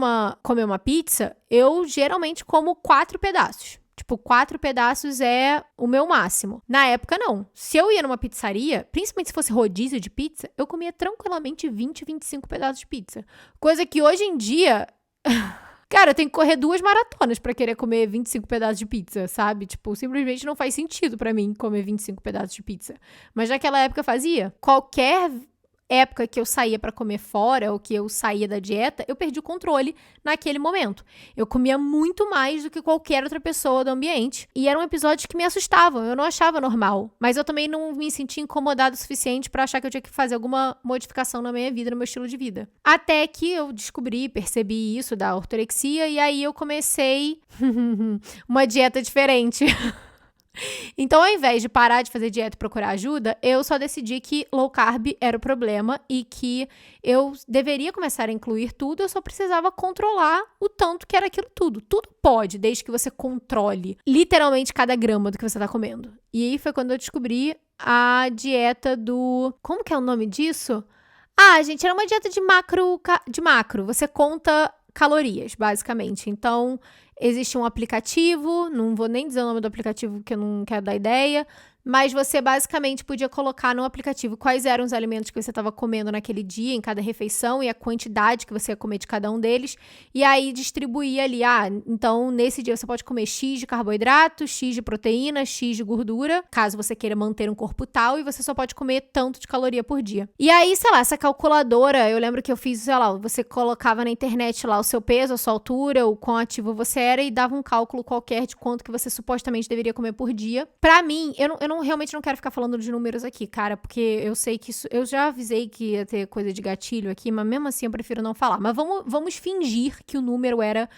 comer uma pizza, eu geralmente como 4 pedaços. Tipo, 4 pedaços é o meu máximo. Na época, não. Se eu ia numa pizzaria, principalmente se fosse rodízio de pizza, eu comia tranquilamente 20, 25 pedaços de pizza. Coisa que hoje em dia... Cara, eu tenho que correr 2 maratonas pra querer comer 25 pedaços de pizza, sabe? Tipo, simplesmente não faz sentido pra mim comer 25 pedaços de pizza. Mas naquela época eu fazia. Qualquer época que eu saía pra comer fora ou que eu saía da dieta, eu perdi o controle naquele momento. Eu comia muito mais do que qualquer outra pessoa do ambiente. E eram episódios que me assustavam, eu não achava normal. Mas eu também não me sentia incomodada o suficiente pra achar que eu tinha que fazer alguma modificação na minha vida, no meu estilo de vida. Até que eu percebi isso da ortorexia, e aí eu comecei uma dieta diferente. Então, ao invés de parar de fazer dieta e procurar ajuda, eu só decidi que low carb era o problema e que eu deveria começar a incluir tudo, eu só precisava controlar o tanto que era aquilo tudo. Tudo pode, desde que você controle literalmente cada grama do que você tá comendo. E aí foi quando eu descobri a dieta do... Como que é o nome disso? Ah, gente, era uma dieta de macro. Você conta calorias, basicamente. Então, existe um aplicativo, não vou nem dizer o nome do aplicativo que eu não quero dar ideia, mas você basicamente podia colocar no aplicativo quais eram os alimentos que você estava comendo naquele dia, em cada refeição, e a quantidade que você ia comer de cada um deles, e aí distribuir ali, então nesse dia você pode comer X de carboidrato, X de proteína, X de gordura, caso você queira manter um corpo tal, e você só pode comer tanto de caloria por dia. E aí, sei lá, essa calculadora, eu lembro que eu fiz, sei lá, você colocava na internet lá o seu peso, a sua altura, o quão ativo você era, e dava um cálculo qualquer de quanto que você supostamente deveria comer por dia. Pra mim, eu realmente não quero ficar falando de números aqui, cara, porque eu sei que isso... Eu já avisei que ia ter coisa de gatilho aqui, mas mesmo assim eu prefiro não falar. Mas vamos fingir que o número era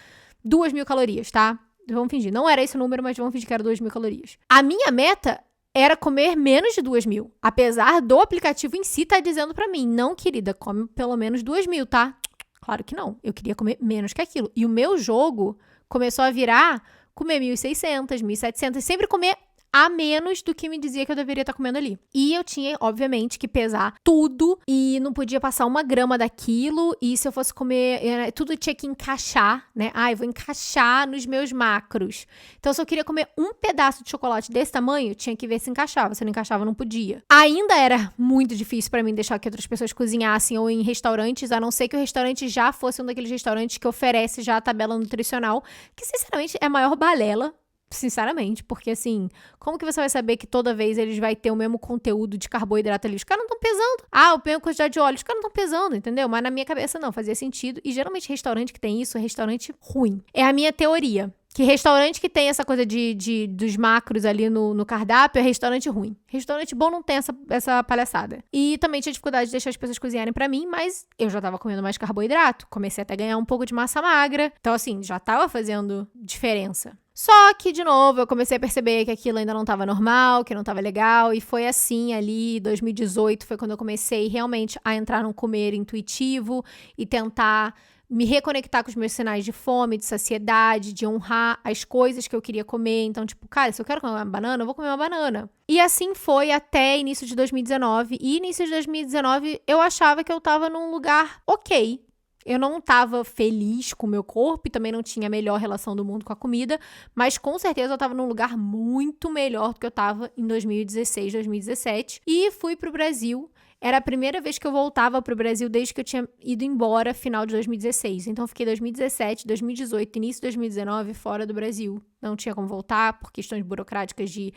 2.000 calorias, tá? Vamos fingir. Não era esse o número, mas vamos fingir que era 2.000 calorias. A minha meta era comer menos de 2.000. Apesar do aplicativo em si tá dizendo pra mim, não, querida, come pelo menos 2.000, tá? Claro que não. Eu queria comer menos que aquilo. E o meu jogo começou a virar comer 1.600, 1.700, sempre comer a menos do que me dizia que eu deveria estar comendo ali. E eu tinha, obviamente, que pesar tudo e não podia passar 1 grama daquilo. E se eu fosse comer, tudo tinha que encaixar, né? Eu vou encaixar nos meus macros. Então, se eu queria comer um pedaço de chocolate desse tamanho, tinha que ver se encaixava. Se não encaixava, não podia. Ainda era muito difícil pra mim deixar que outras pessoas cozinhassem ou em restaurantes, a não ser que o restaurante já fosse um daqueles restaurantes que oferece já a tabela nutricional, que, sinceramente, é a maior balela Sinceramente, porque assim, como que você vai saber que toda vez eles vai ter o mesmo conteúdo de carboidrato ali? Os caras não estão pesando. Ah, eu mesma quantidade de óleo, os caras não estão pesando, entendeu? Mas na minha cabeça não, fazia sentido. E geralmente restaurante que tem isso é restaurante ruim. É a minha teoria. Que restaurante que tem essa coisa dos macros ali no cardápio é restaurante ruim. Restaurante bom não tem essa palhaçada. E também tinha dificuldade de deixar as pessoas cozinharem pra mim, mas eu já tava comendo mais carboidrato. Comecei até a ganhar um pouco de massa magra. Então, assim, já tava fazendo diferença. Só que, de novo, eu comecei a perceber que aquilo ainda não tava normal, que não tava legal. E foi assim ali, 2018, foi quando eu comecei realmente a entrar num comer intuitivo e tentar me reconectar com os meus sinais de fome, de saciedade, de honrar as coisas que eu queria comer. Então, tipo, cara, se eu quero comer uma banana, eu vou comer uma banana. E assim foi até início de 2019. E início de 2019, eu achava que eu tava num lugar ok. Eu não tava feliz com o meu corpo e também não tinha a melhor relação do mundo com a comida, mas com certeza eu tava num lugar muito melhor do que eu tava em 2016, 2017. E fui pro Brasil. Era a primeira vez que eu voltava pro Brasil desde que eu tinha ido embora final de 2016. Então, eu fiquei 2017, 2018, início de 2019 fora do Brasil. Não tinha como voltar por questões burocráticas de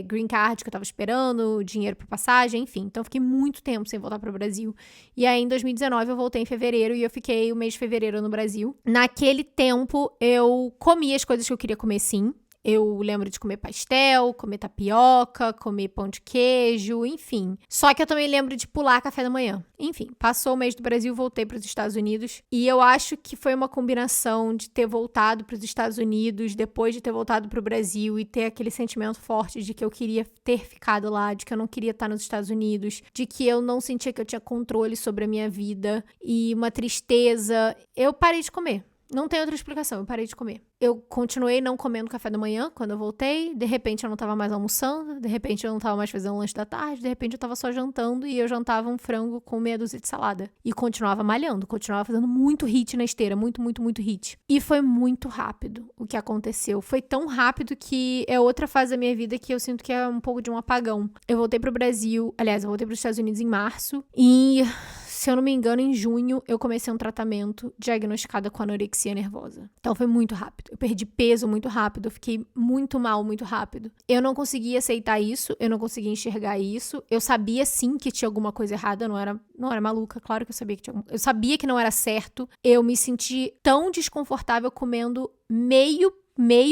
green card que eu tava esperando, dinheiro pra passagem, enfim. Então, eu fiquei muito tempo sem voltar pro Brasil. E aí, em 2019, eu voltei em fevereiro e eu fiquei o mês de fevereiro no Brasil. Naquele tempo, eu comia as coisas que eu queria comer, sim. Eu lembro de comer pastel, comer tapioca, comer pão de queijo, enfim. Só que eu também lembro de pular café da manhã. Enfim, passou o mês do Brasil, voltei para os Estados Unidos. E eu acho que foi uma combinação de ter voltado para os Estados Unidos, depois de ter voltado para o Brasil e ter aquele sentimento forte de que eu queria ter ficado lá, de que eu não queria estar nos Estados Unidos, de que eu não sentia que eu tinha controle sobre a minha vida e uma tristeza. Eu parei de comer. Não tem outra explicação, eu parei de comer. Eu continuei não comendo café da manhã quando eu voltei, de repente eu não tava mais almoçando, de repente eu não tava mais fazendo lanche da tarde, de repente eu tava só jantando e eu jantava um frango com meia dúzia de salada. E continuava malhando, continuava fazendo muito hit na esteira, muito, muito, muito hit. E foi muito rápido o que aconteceu. Foi tão rápido que é outra fase da minha vida que eu sinto que é um pouco de um apagão. Eu voltei pro Brasil, aliás, eu voltei pros Estados Unidos em março e... se eu não me engano, em junho, eu comecei um tratamento diagnosticado com anorexia nervosa. Então, foi muito rápido. Eu perdi peso muito rápido, eu fiquei muito mal muito rápido. Eu não conseguia aceitar isso, eu não conseguia enxergar isso. Eu sabia, sim, que tinha alguma coisa errada, eu não era maluca, claro que eu sabia que tinha eu sabia que não era certo. Eu me senti tão desconfortável comendo meio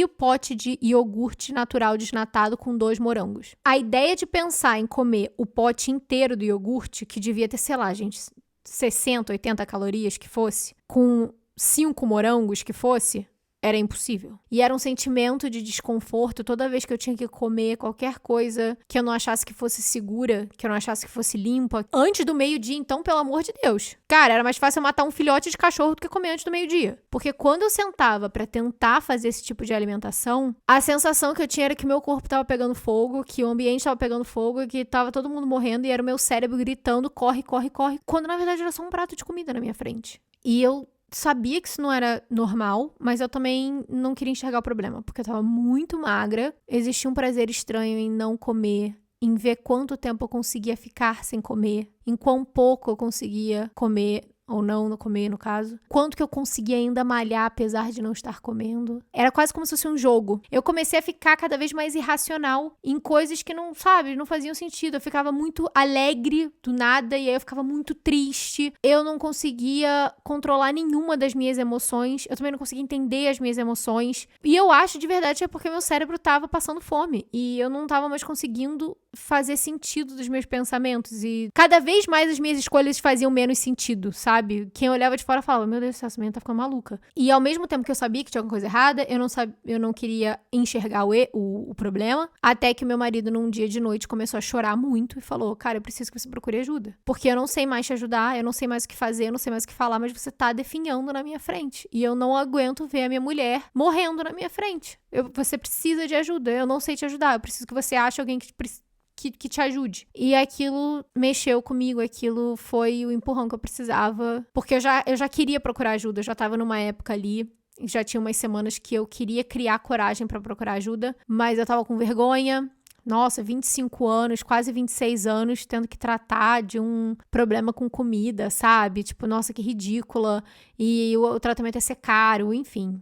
pote de iogurte natural desnatado com 2 morangos. A ideia de pensar em comer o pote inteiro do iogurte, que devia ter, sei lá, gente, 60, 80 calorias que fosse, com 5 morangos que fosse, era impossível. E era um sentimento de desconforto toda vez que eu tinha que comer qualquer coisa que eu não achasse que fosse segura, que eu não achasse que fosse limpa. Antes do meio-dia, então, pelo amor de Deus. Cara, era mais fácil eu matar um filhote de cachorro do que comer antes do meio-dia. Porque quando eu sentava pra tentar fazer esse tipo de alimentação, a sensação que eu tinha era que meu corpo tava pegando fogo, que o ambiente tava pegando fogo, que tava todo mundo morrendo e era o meu cérebro gritando, corre, corre, corre, quando na verdade era só um prato de comida na minha frente. E eu sabia que isso não era normal, mas eu também não queria enxergar o problema, porque eu tava muito magra, existia um prazer estranho em não comer, em ver quanto tempo eu conseguia ficar sem comer, em quão pouco eu conseguia comer, ou não comer, no caso. Quanto que eu conseguia ainda malhar, apesar de não estar comendo. Era quase como se fosse um jogo. Eu comecei a ficar cada vez mais irracional em coisas que não, sabe, não faziam sentido. Eu ficava muito alegre do nada e aí eu ficava muito triste. Eu não conseguia controlar nenhuma das minhas emoções. Eu também não conseguia entender as minhas emoções. E eu acho, de verdade, é porque meu cérebro tava passando fome. E eu não tava mais conseguindo fazer sentido dos meus pensamentos. E cada vez mais as minhas escolhas faziam menos sentido, sabe? Quem olhava de fora falava, meu Deus do céu, essa menina tá ficando maluca. E ao mesmo tempo que eu sabia que tinha alguma coisa errada, eu não queria enxergar o problema, até que o meu marido num dia de noite começou a chorar muito e falou, cara, eu preciso que você procure ajuda. Porque eu não sei mais te ajudar, eu não sei mais o que fazer, eu não sei mais o que falar, mas você tá definhando na minha frente. E eu não aguento ver a minha mulher morrendo na minha frente. Você precisa de ajuda, eu não sei te ajudar, eu preciso que você ache alguém que te ajude. E aquilo mexeu comigo, aquilo foi o empurrão que eu precisava, porque eu já queria procurar ajuda, eu já tava numa época ali, já tinha umas semanas que eu queria criar coragem pra procurar ajuda, mas eu tava com vergonha, nossa, 25 anos, quase 26 anos, tendo que tratar de um problema com comida, sabe? Tipo, nossa, que ridícula. E o tratamento ia ser caro, enfim.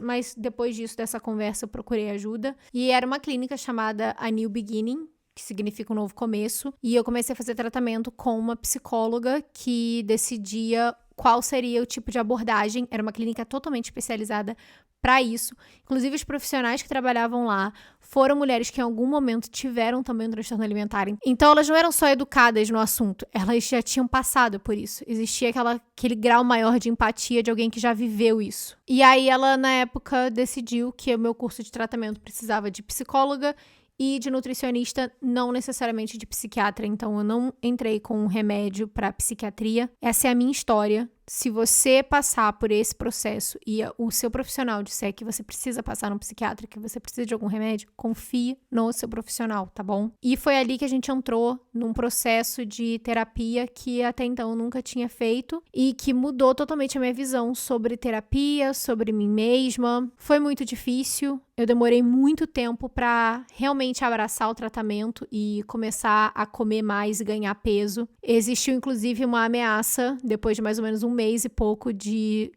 Mas depois disso, dessa conversa, eu procurei ajuda. E era uma clínica chamada A New Beginning, que significa um novo começo. E eu comecei a fazer tratamento com uma psicóloga que decidia qual seria o tipo de abordagem. Era uma clínica totalmente especializada para isso. Inclusive, os profissionais que trabalhavam lá foram mulheres que em algum momento tiveram também um transtorno alimentar. Então, elas não eram só educadas no assunto, elas já tinham passado por isso. Existia aquele grau maior de empatia de alguém que já viveu isso. E aí, ela, na época, decidiu que o meu curso de tratamento precisava de psicóloga e de nutricionista, não necessariamente de psiquiatra. Então, eu não entrei com um remédio para psiquiatria. Essa é a minha história. Se você passar por esse processo e o seu profissional disser que você precisa passar num psiquiatra, que você precisa de algum remédio, confie no seu profissional, tá bom? E foi ali que a gente entrou num processo de terapia que até então eu nunca tinha feito e que mudou totalmente a minha visão sobre terapia, sobre mim mesma. Foi muito difícil. Eu demorei muito tempo para realmente abraçar o tratamento e começar a comer mais e ganhar peso. Existiu, inclusive, uma ameaça, depois de mais ou menos um mês e pouco, de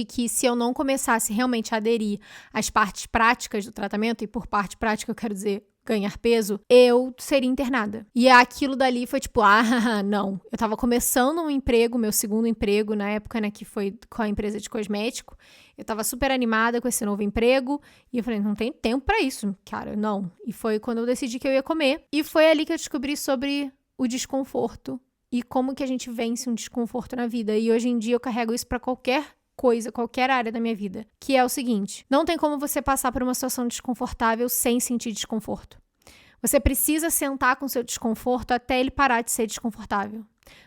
que se eu não começasse realmente a aderir às partes práticas do tratamento, e por parte prática eu quero dizer ganhar peso, eu seria internada. E aquilo dali foi tipo, não. Eu tava começando um emprego, meu segundo emprego na época, né, que foi com a empresa de cosmético. Eu tava super animada com esse novo emprego e eu falei, não tem tempo pra isso, cara, não. E foi quando eu decidi que eu ia comer. E foi ali que eu descobri sobre o desconforto e como que a gente vence um desconforto na vida. E hoje em dia eu carrego isso pra qualquer coisa, qualquer área da minha vida, que é o seguinte: não tem como você passar por uma situação desconfortável sem sentir desconforto. Você precisa sentar com o seu desconforto até ele parar de ser desconfortável.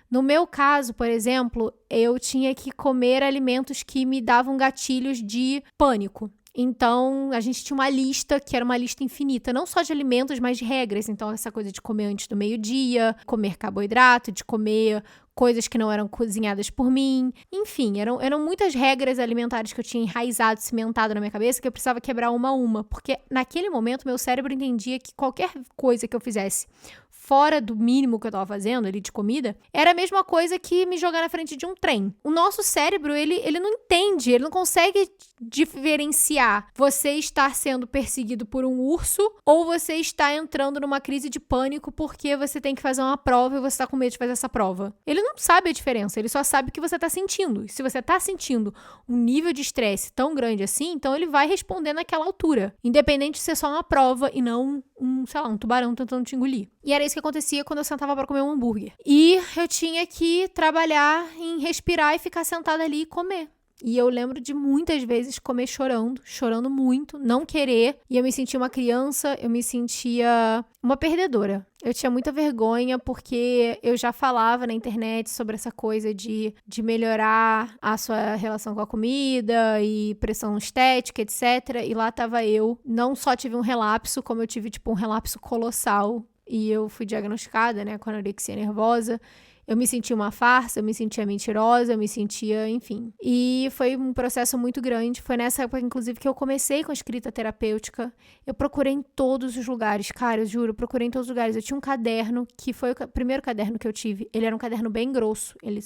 No meu caso, por exemplo, eu tinha que comer alimentos que me davam gatilhos de pânico. Então, a gente tinha uma lista, que era uma lista infinita, não só de alimentos, mas de regras. Então, essa coisa de comer antes do meio-dia, comer carboidrato, de comer coisas que não eram cozinhadas por mim. Enfim, eram muitas regras alimentares que eu tinha enraizado, cimentado na minha cabeça, que eu precisava quebrar uma a uma. Porque naquele momento, meu cérebro entendia que qualquer coisa que eu fizesse fora do mínimo que eu tava fazendo ali de comida, era a mesma coisa que me jogar na frente de um trem. O nosso cérebro, ele não entende, ele não consegue diferenciar você estar sendo perseguido por um urso ou você está entrando numa crise de pânico porque você tem que fazer uma prova e você tá com medo de fazer essa prova. Ele não sabe a diferença, ele só sabe o que você tá sentindo. E se você tá sentindo um nível de estresse tão grande assim, então ele vai responder naquela altura, independente de ser só uma prova e não um tubarão tentando te engolir. E era isso que acontecia quando eu sentava pra comer um hambúrguer. E eu tinha que trabalhar em respirar e ficar sentada ali e comer. E eu lembro de muitas vezes comer chorando muito, não querer. E eu me sentia uma criança, eu me sentia uma perdedora. Eu tinha muita vergonha porque eu já falava na internet sobre essa coisa de melhorar a sua relação com a comida e pressão estética, etc. E lá tava eu. Não só tive um relapso, como eu tive tipo um relapso colossal. E eu fui diagnosticada, né, com anorexia nervosa. Eu me sentia uma farsa, eu me sentia mentirosa, eu me sentia, enfim. E foi um processo muito grande. Foi nessa época, inclusive, que eu comecei com a escrita terapêutica. Eu procurei em todos os lugares, cara, eu juro, eu procurei em todos os lugares. Eu tinha um caderno, que foi o primeiro caderno que eu tive. Ele era um caderno bem grosso. Ele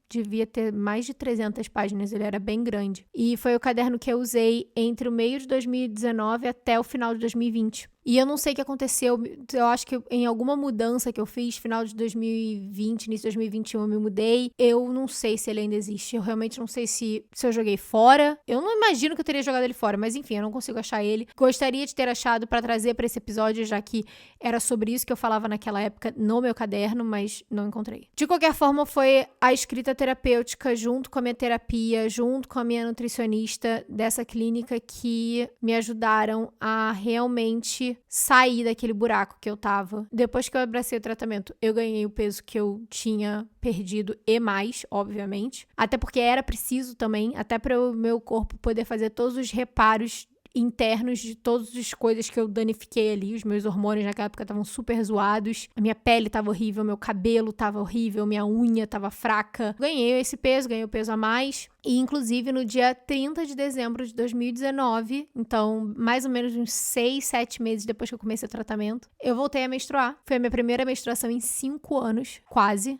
devia ter mais de 300 páginas, ele era bem grande. E foi o caderno que eu usei entre o meio de 2019 até o final de 2020. E eu não sei o que aconteceu, eu acho que em alguma mudança que eu fiz, final de 2020, início de 2021, eu me mudei. Eu não sei se ele ainda existe, eu realmente não sei se eu joguei fora. Eu não imagino que eu teria jogado ele fora, mas enfim, eu não consigo achar ele. Gostaria de ter achado pra trazer pra esse episódio, já que era sobre isso que eu falava naquela época no meu caderno, mas não encontrei. De qualquer forma, foi a escrita terapêutica junto com a minha terapia, junto com a minha nutricionista dessa clínica que me ajudaram a realmente sair daquele buraco que eu tava. Depois que eu abracei o tratamento, eu ganhei o peso que eu tinha perdido e mais, obviamente. Até porque era preciso também, até para o meu corpo poder fazer todos os reparos internos de todas as coisas que eu danifiquei ali. Os meus hormônios naquela época estavam super zoados, a minha pele tava horrível, meu cabelo tava horrível, minha unha tava fraca. Ganhei esse peso, ganhei o peso a mais. E, inclusive, no dia 30 de dezembro de 2019, então, mais ou menos uns 6, 7 meses depois que eu comecei o tratamento, eu voltei a menstruar. Foi a minha primeira menstruação em 5 anos, quase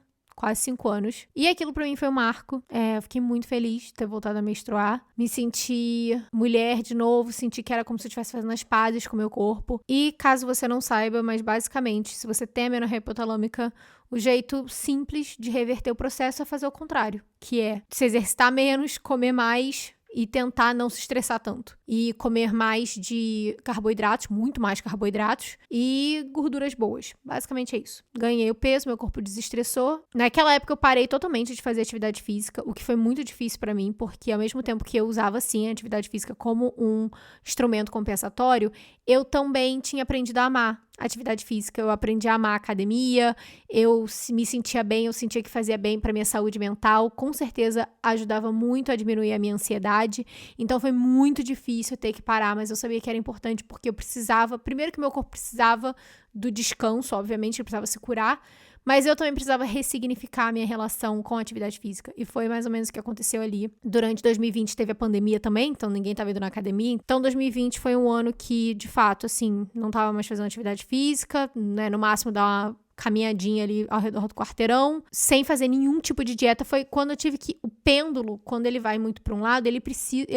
5 anos. E aquilo pra mim foi um marco. Eu fiquei muito feliz de ter voltado a menstruar. Me senti mulher de novo, senti que era como se eu estivesse fazendo as pazes com o meu corpo. E caso você não saiba, mas basicamente, se você tem amenorreia hipotalâmica, o jeito simples de reverter o processo é fazer o contrário, que é se exercitar menos, comer mais e tentar não se estressar tanto. E comer mais de carboidratos, muito mais carboidratos, e gorduras boas. Basicamente é isso. Ganhei o peso, meu corpo desestressou. Naquela época eu parei totalmente de fazer atividade física, o que foi muito difícil pra mim, porque ao mesmo tempo que eu usava, sim, a atividade física como um instrumento compensatório, eu também tinha aprendido a amar a atividade física. Eu aprendi a amar a academia, eu me sentia bem, eu sentia que fazia bem pra minha saúde mental, com certeza ajudava muito a diminuir a minha ansiedade, então foi muito difícil ter que parar, mas eu sabia que era importante porque eu precisava, primeiro que meu corpo precisava do descanso, obviamente, ele precisava se curar, mas eu também precisava ressignificar a minha relação com a atividade física. E foi mais ou menos o que aconteceu ali. Durante 2020 teve a pandemia também, então ninguém estava indo na academia. Então 2020 foi um ano que, de fato, assim, não estava mais fazendo atividade física, né? No máximo dar uma caminhadinha ali ao redor do quarteirão, sem fazer nenhum tipo de dieta. Foi quando eu tive que... O pêndulo, quando ele vai muito para um lado, ele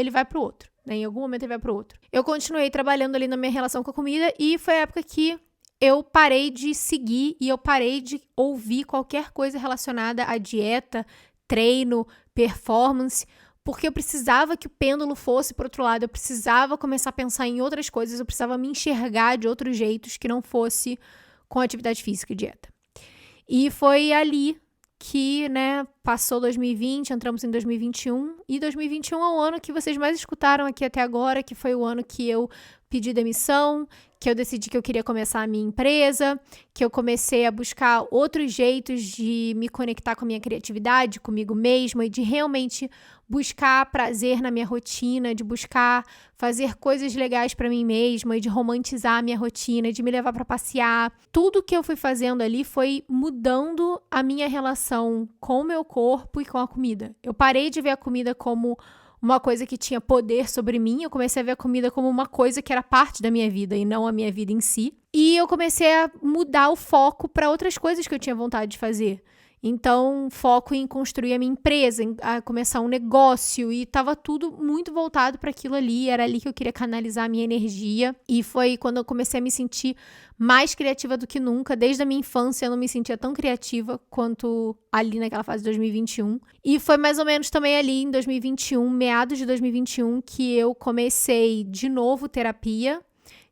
vai para o outro. Né? Em algum momento ele vai para o outro. Eu continuei trabalhando ali na minha relação com a comida e foi a época que eu parei de seguir e eu parei de ouvir qualquer coisa relacionada à dieta, treino, performance, porque eu precisava que o pêndulo fosse para outro lado, eu precisava começar a pensar em outras coisas, eu precisava me enxergar de outros jeitos que não fosse com atividade física e dieta. E foi ali que, né, passou 2020, entramos em 2021, e 2021 é o ano que vocês mais escutaram aqui até agora, que foi o ano que eu pedi demissão, que eu decidi que eu queria começar a minha empresa, que eu comecei a buscar outros jeitos de me conectar com a minha criatividade, comigo mesma, e de realmente buscar prazer na minha rotina, de buscar fazer coisas legais para mim mesma, e de romantizar a minha rotina, de me levar para passear. Tudo que eu fui fazendo ali foi mudando a minha relação com o meu corpo e com a comida. Eu parei de ver a comida como uma coisa que tinha poder sobre mim, eu comecei a ver a comida como uma coisa que era parte da minha vida e não a minha vida em si. E eu comecei a mudar o foco para outras coisas que eu tinha vontade de fazer. Então, foco em construir a minha empresa, em começar um negócio, e tava tudo muito voltado para aquilo ali, era ali que eu queria canalizar a minha energia, e foi quando eu comecei a me sentir mais criativa do que nunca. Desde a minha infância eu não me sentia tão criativa quanto ali naquela fase de 2021, e foi mais ou menos também ali em 2021, meados de 2021, que eu comecei de novo terapia,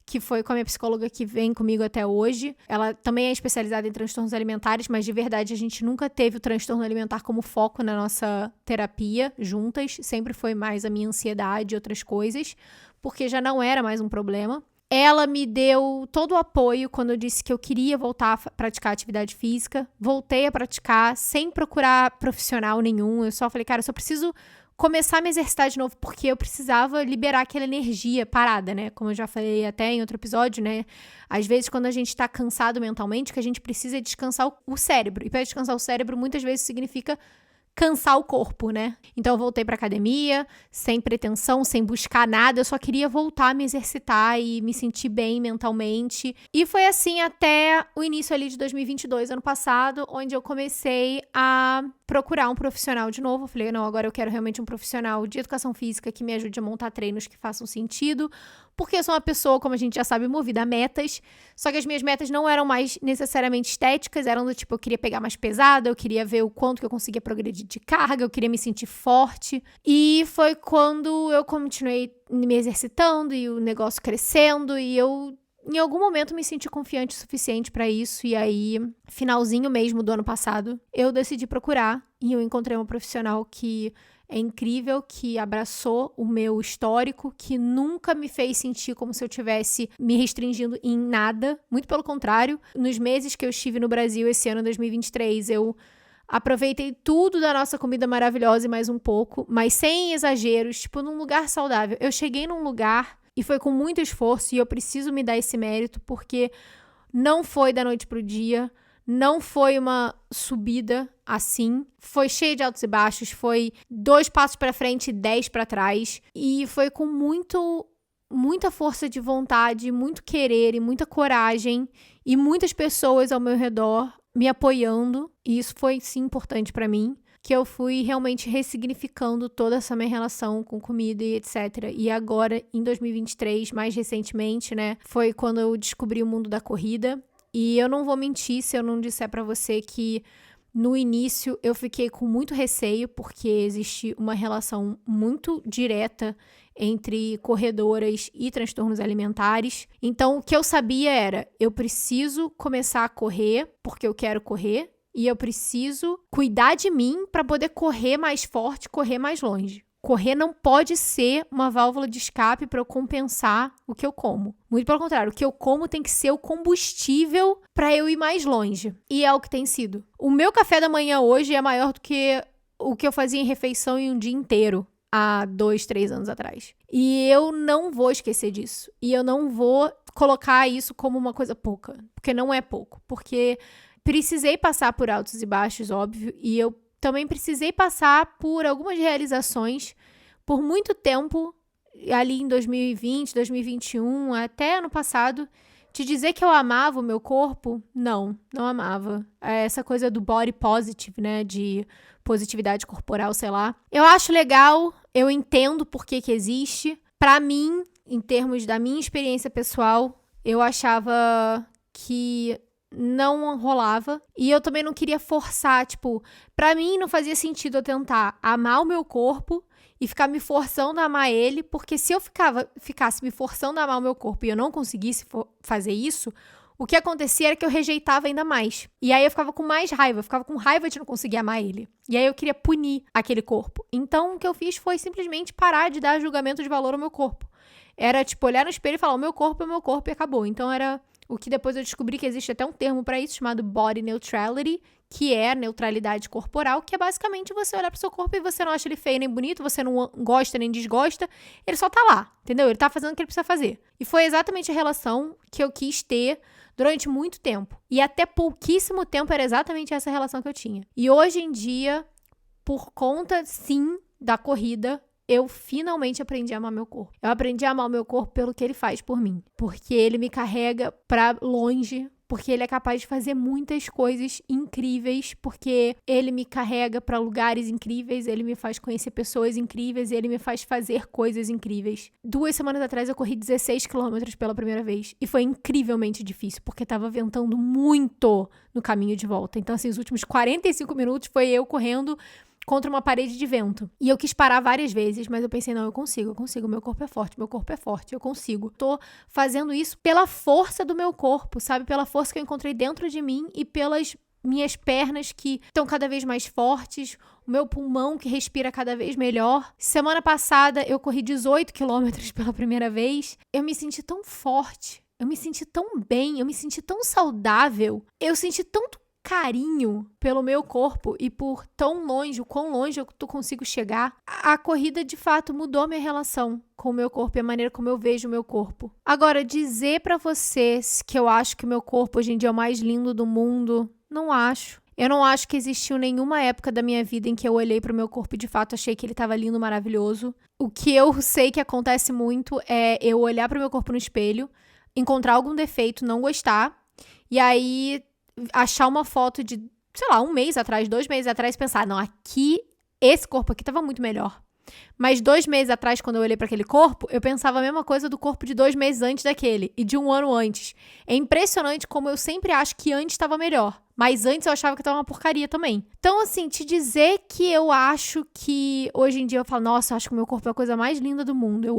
que foi com a minha psicóloga que vem comigo até hoje. Ela também é especializada em transtornos alimentares, mas de verdade a gente nunca teve o transtorno alimentar como foco na nossa terapia juntas, sempre foi mais a minha ansiedade e outras coisas, porque já não era mais um problema. Ela me deu todo o apoio quando eu disse que eu queria voltar a praticar atividade física. Voltei a praticar sem procurar profissional nenhum, eu só falei, cara, eu só preciso começar a me exercitar de novo, porque eu precisava liberar aquela energia parada, né? Como eu já falei até em outro episódio, né? Às vezes, quando a gente tá cansado mentalmente, que a gente precisa descansar o cérebro. E para descansar o cérebro, muitas vezes significa cansar o corpo, né? Então eu voltei pra academia, sem pretensão, sem buscar nada, eu só queria voltar a me exercitar e me sentir bem mentalmente. E foi assim até o início ali de 2022, ano passado, onde eu comecei a procurar um profissional de novo. Eu falei, não, agora eu quero realmente um profissional de educação física que me ajude a montar treinos que façam sentido, porque eu sou uma pessoa, como a gente já sabe, movida a metas, só que as minhas metas não eram mais necessariamente estéticas, eram do tipo, eu queria pegar mais pesado, eu queria ver o quanto que eu conseguia progredir de carga, eu queria me sentir forte, e foi quando eu continuei me exercitando e o negócio crescendo, e eu em algum momento me senti confiante o suficiente pra isso, e aí, finalzinho mesmo do ano passado, eu decidi procurar, e eu encontrei uma profissional que é incrível, que abraçou o meu histórico, que nunca me fez sentir como se eu estivesse me restringindo em nada, muito pelo contrário. Nos meses que eu estive no Brasil esse ano, 2023, eu aproveitei tudo da nossa comida maravilhosa e mais um pouco, mas sem exageros, tipo, num lugar saudável. Eu cheguei num lugar e foi com muito esforço, e eu preciso me dar esse mérito, porque não foi da noite pro dia, não foi uma subida assim, foi cheia de altos e baixos, foi 2 passos para frente e 10 para trás, e foi com muita força de vontade, muito querer e muita coragem, e muitas pessoas ao meu redor me apoiando, e isso foi sim importante para mim, que eu fui realmente ressignificando toda essa minha relação com comida e etc. E agora, em 2023, mais recentemente, né, foi quando eu descobri o mundo da corrida. E eu não vou mentir se eu não disser pra você que no início eu fiquei com muito receio, porque existe uma relação muito direta entre corredoras e transtornos alimentares. Então, o que eu sabia era, eu preciso começar a correr, porque eu quero correr, e eu preciso cuidar de mim para poder correr mais forte, correr mais longe. Correr não pode ser uma válvula de escape para eu compensar o que eu como. Muito pelo contrário, o que eu como tem que ser o combustível para eu ir mais longe. E é o que tem sido. O meu café da manhã hoje é maior do que o que eu fazia em refeição em um dia inteiro, há 2, 3 anos atrás. E eu não vou esquecer disso. E eu não vou colocar isso como uma coisa pouca. Porque não é pouco. Porque precisei passar por altos e baixos, óbvio. E eu também precisei passar por algumas realizações por muito tempo, ali em 2020, 2021, até ano passado. Te dizer que eu amava o meu corpo? Não amava. Essa coisa do body positive, né, de positividade corporal, sei lá. Eu acho legal, eu entendo por que existe. Pra mim, em termos da minha experiência pessoal, eu achava que não rolava. E eu também não queria forçar, tipo, pra mim não fazia sentido eu tentar amar o meu corpo e ficar me forçando a amar ele, porque se eu ficasse me forçando a amar o meu corpo e eu não conseguisse fazer isso, o que acontecia era que eu rejeitava ainda mais. E aí eu ficava com mais raiva, eu ficava com raiva de não conseguir amar ele. E aí eu queria punir aquele corpo. Então o que eu fiz foi simplesmente parar de dar julgamento de valor ao meu corpo. Era tipo olhar no espelho e falar, o meu corpo é o meu corpo e acabou. Então era o que depois eu descobri que existe até um termo para isso chamado body neutrality, que é neutralidade corporal, que é basicamente você olhar pro seu corpo e você não acha ele feio nem bonito, você não gosta nem desgosta, ele só tá lá, entendeu? Ele tá fazendo o que ele precisa fazer. E foi exatamente a relação que eu quis ter durante muito tempo. E até pouquíssimo tempo era exatamente essa relação que eu tinha. E hoje em dia, por conta, sim, da corrida, eu finalmente aprendi a amar meu corpo. Eu aprendi a amar o meu corpo pelo que ele faz por mim. Porque ele me carrega pra longe, porque ele é capaz de fazer muitas coisas incríveis, porque ele me carrega pra lugares incríveis, ele me faz conhecer pessoas incríveis, ele me faz fazer coisas incríveis. 2 semanas atrás eu corri 16 quilômetros pela primeira vez e foi incrivelmente difícil, porque tava ventando muito no caminho de volta. Então, assim, os últimos 45 minutos foi eu correndo contra uma parede de vento. E eu quis parar várias vezes, mas eu pensei, não, eu consigo, meu corpo é forte, eu consigo. Tô fazendo isso pela força do meu corpo, sabe? Pela força que eu encontrei dentro de mim e pelas minhas pernas que estão cada vez mais fortes, o meu pulmão que respira cada vez melhor. Semana passada eu corri 18 quilômetros pela primeira vez. Eu me senti tão forte, eu me senti tão bem, eu me senti tão saudável, eu senti tanto carinho pelo meu corpo e por tão longe, o quão longe eu consigo chegar. A corrida, de fato, mudou a minha relação com o meu corpo e a maneira como eu vejo o meu corpo. Agora, dizer pra vocês que eu acho que o meu corpo hoje em dia é o mais lindo do mundo, não acho. Eu não acho que existiu nenhuma época da minha vida em que eu olhei pro meu corpo e de fato achei que ele tava lindo, maravilhoso. O que eu sei que acontece muito é eu olhar pro meu corpo no espelho, encontrar algum defeito, não gostar, e aí achar uma foto de, sei lá, 1 mês atrás, 2 meses atrás e pensar, não, esse corpo aqui tava muito melhor. Mas 2 meses atrás, quando eu olhei para aquele corpo, eu pensava a mesma coisa do corpo de 2 meses antes daquele e de 1 ano antes. É impressionante como eu sempre acho que antes estava melhor, mas antes eu achava que estava uma porcaria também. Então, assim, te dizer que eu acho que hoje em dia eu falo, nossa, eu acho que o meu corpo é a coisa mais linda do mundo. Eu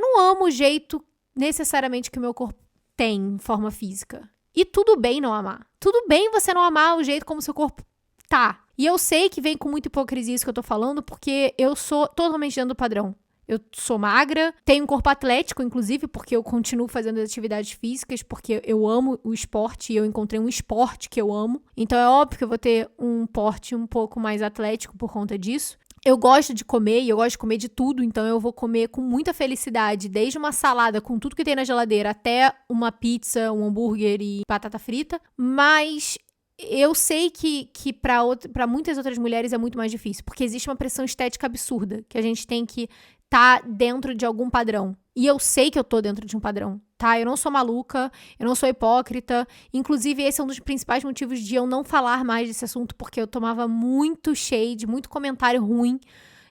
não amo o jeito necessariamente que o meu corpo tem em forma física. E tudo bem não amar. Tudo bem você não amar o jeito como seu corpo tá. E eu sei que vem com muita hipocrisia isso que eu tô falando, porque eu sou totalmente dentro do padrão. Eu sou magra, tenho um corpo atlético, inclusive, porque eu continuo fazendo atividades físicas, porque eu amo o esporte e eu encontrei um esporte que eu amo. Então é óbvio que eu vou ter um porte um pouco mais atlético por conta disso. Eu gosto de comer e eu gosto de comer de tudo, então eu vou comer com muita felicidade, desde uma salada com tudo que tem na geladeira até uma pizza, um hambúrguer e batata frita, mas eu sei que para muitas outras mulheres é muito mais difícil, porque existe uma pressão estética absurda, que a gente tem que estar dentro de algum padrão. E eu sei que eu tô dentro de um padrão, tá? Eu não sou maluca, eu não sou hipócrita. Inclusive, esse é um dos principais motivos de eu não falar mais desse assunto, porque eu tomava muito shade, muito comentário ruim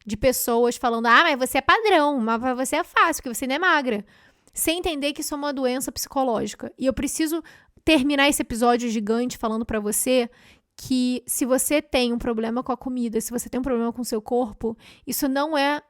de pessoas falando: ah, mas você é padrão, mas pra você é fácil, porque você não é magra. Sem entender que isso é uma doença psicológica. E eu preciso terminar esse episódio gigante falando pra você que se você tem um problema com a comida, se você tem um problema com o seu corpo, isso não é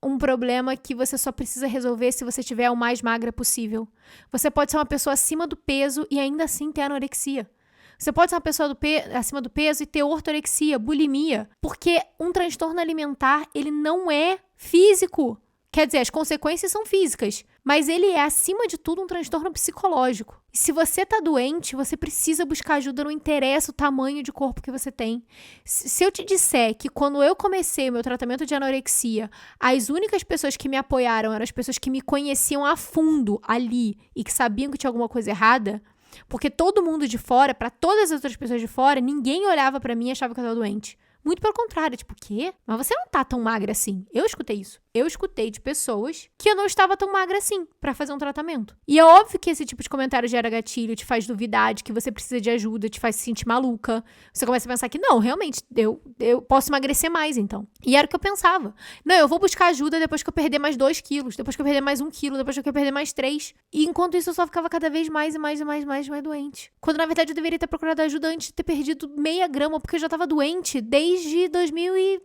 um problema que você só precisa resolver se você estiver o mais magra possível. Você pode ser uma pessoa acima do peso e ainda assim ter anorexia. Você pode ser uma pessoa acima do peso e ter ortorexia, bulimia, porque um transtorno alimentar, ele não é físico. Quer dizer, as consequências são físicas, mas ele é, acima de tudo, um transtorno psicológico. E se você tá doente, você precisa buscar ajuda, não interessa o tamanho de corpo que você tem. Se eu te disser que quando eu comecei o meu tratamento de anorexia, as únicas pessoas que me apoiaram eram as pessoas que me conheciam a fundo ali e que sabiam que tinha alguma coisa errada, porque todo mundo de fora, para todas as outras pessoas de fora, ninguém olhava para mim e achava que eu tava doente. Muito pelo contrário, tipo, o quê? Mas você não tá tão magra assim. Eu escutei isso. Eu escutei de pessoas que eu não estava tão magra assim pra fazer um tratamento. E é óbvio que esse tipo de comentário gera gatilho, te faz duvidar de que você precisa de ajuda, te faz se sentir maluca. Você começa a pensar que não, realmente, eu posso emagrecer mais, então. E era o que eu pensava. Não, eu vou buscar ajuda depois que eu perder mais 2 quilos, depois que eu perder mais 1 quilo, depois que eu perder mais 3. E enquanto isso, eu só ficava cada vez mais doente. Quando, na verdade, eu deveria ter procurado ajuda antes de ter perdido meia grama, porque eu já tava doente desde 2015,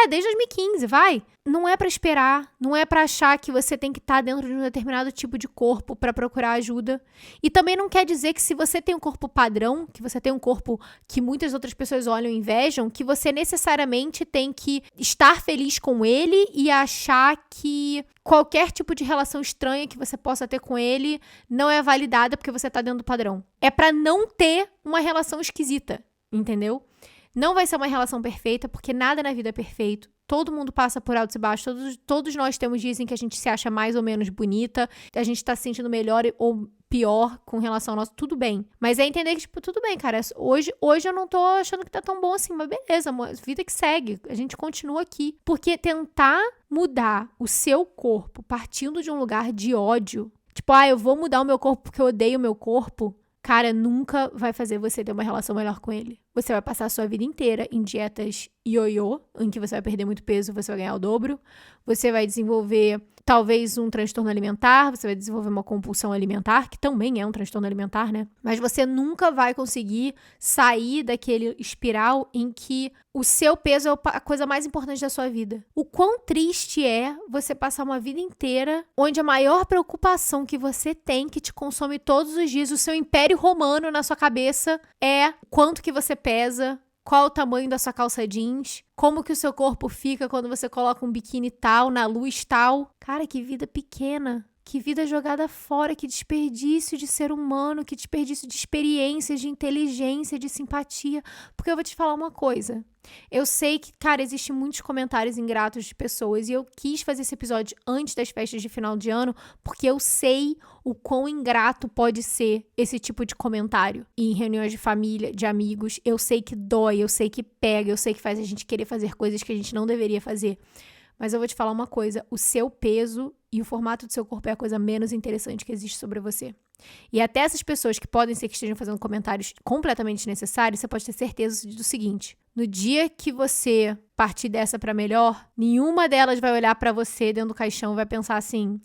desde 2015, vai. Não é pra esperar, não é pra achar que você tem que estar dentro de um determinado tipo de corpo pra procurar ajuda. E também não quer dizer que se você tem um corpo padrão, que você tem um corpo que muitas outras pessoas olham e invejam, que você necessariamente tem que estar feliz com ele e achar que qualquer tipo de relação estranha que você possa ter com ele não é validada porque você tá dentro do padrão. É pra não ter uma relação esquisita, entendeu? Não vai ser uma relação perfeita, porque nada na vida é perfeito. Todo mundo passa por altos e baixos. Todos nós temos dias em que a gente se acha mais ou menos bonita, a gente tá se sentindo melhor ou pior com relação ao nosso. Tudo bem. Mas é entender que, tipo, tudo bem, cara. Hoje eu não tô achando que tá tão bom assim, mas beleza, amor, vida que segue. A gente continua aqui. Porque tentar mudar o seu corpo partindo de um lugar de ódio, tipo, eu vou mudar o meu corpo porque eu odeio o meu corpo, cara, nunca vai fazer você ter uma relação melhor com ele. Você vai passar a sua vida inteira em dietas ioiô, em que você vai perder muito peso, você vai ganhar o dobro. Você vai desenvolver, talvez, um transtorno alimentar, você vai desenvolver uma compulsão alimentar, que também é um transtorno alimentar, né? Mas você nunca vai conseguir sair daquele espiral em que o seu peso é a coisa mais importante da sua vida. O quão triste é você passar uma vida inteira onde a maior preocupação que você tem, que te consome todos os dias, o seu império romano na sua cabeça, é quanto que você pesa, qual o tamanho da sua calça jeans, como que o seu corpo fica quando você coloca um biquíni tal, na luz tal. Cara, que vida pequena. Que vida jogada fora, que desperdício de ser humano, que desperdício de experiências, de inteligência, de simpatia. Porque eu vou te falar uma coisa. Eu sei que, cara, existem muitos comentários ingratos de pessoas e eu quis fazer esse episódio antes das festas de final de ano porque eu sei o quão ingrato pode ser esse tipo de comentário em reuniões de família, de amigos. Eu sei que dói, eu sei que pega, eu sei que faz a gente querer fazer coisas que a gente não deveria fazer. Mas eu vou te falar uma coisa, o seu peso e o formato do seu corpo é a coisa menos interessante que existe sobre você. E até essas pessoas que podem ser que estejam fazendo comentários completamente desnecessários, você pode ter certeza do seguinte: no dia que você partir dessa pra melhor, nenhuma delas vai olhar pra você dentro do caixão e vai pensar assim: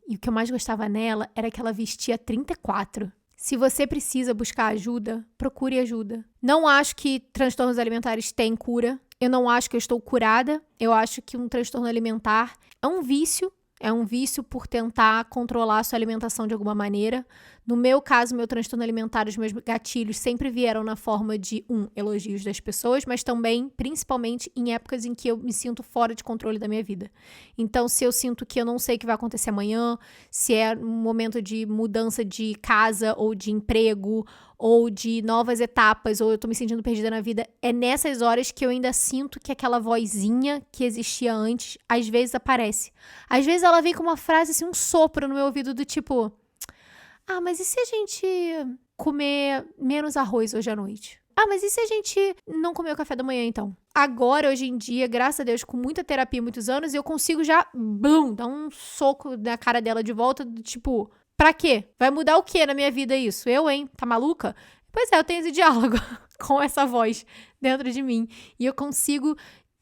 e o que eu mais gostava nela era que ela vestia 34. Se você precisa buscar ajuda, procure ajuda. Não acho que transtornos alimentares têm cura. Eu não acho que eu estou curada. Eu acho que um transtorno alimentar é um vício. É um vício por tentar controlar a sua alimentação de alguma maneira. No meu caso, meu transtorno alimentar, os meus gatilhos sempre vieram na forma de, elogios das pessoas, mas também, principalmente, em épocas em que eu me sinto fora de controle da minha vida. Então, se eu sinto que eu não sei o que vai acontecer amanhã, se é um momento de mudança de casa ou de emprego, ou de novas etapas, ou eu tô me sentindo perdida na vida, é nessas horas que eu ainda sinto que aquela vozinha que existia antes, às vezes aparece. Às vezes ela vem com uma frase, assim, um sopro no meu ouvido do tipo... mas e se a gente comer menos arroz hoje à noite? Mas e se a gente não comer o café da manhã, então? Agora, hoje em dia, graças a Deus, com muita terapia, muitos anos, eu consigo já, dar um soco na cara dela de volta, do tipo, pra quê? Vai mudar o quê na minha vida isso? Eu, hein? Tá maluca? Pois é, eu tenho esse diálogo com essa voz dentro de mim. E eu consigo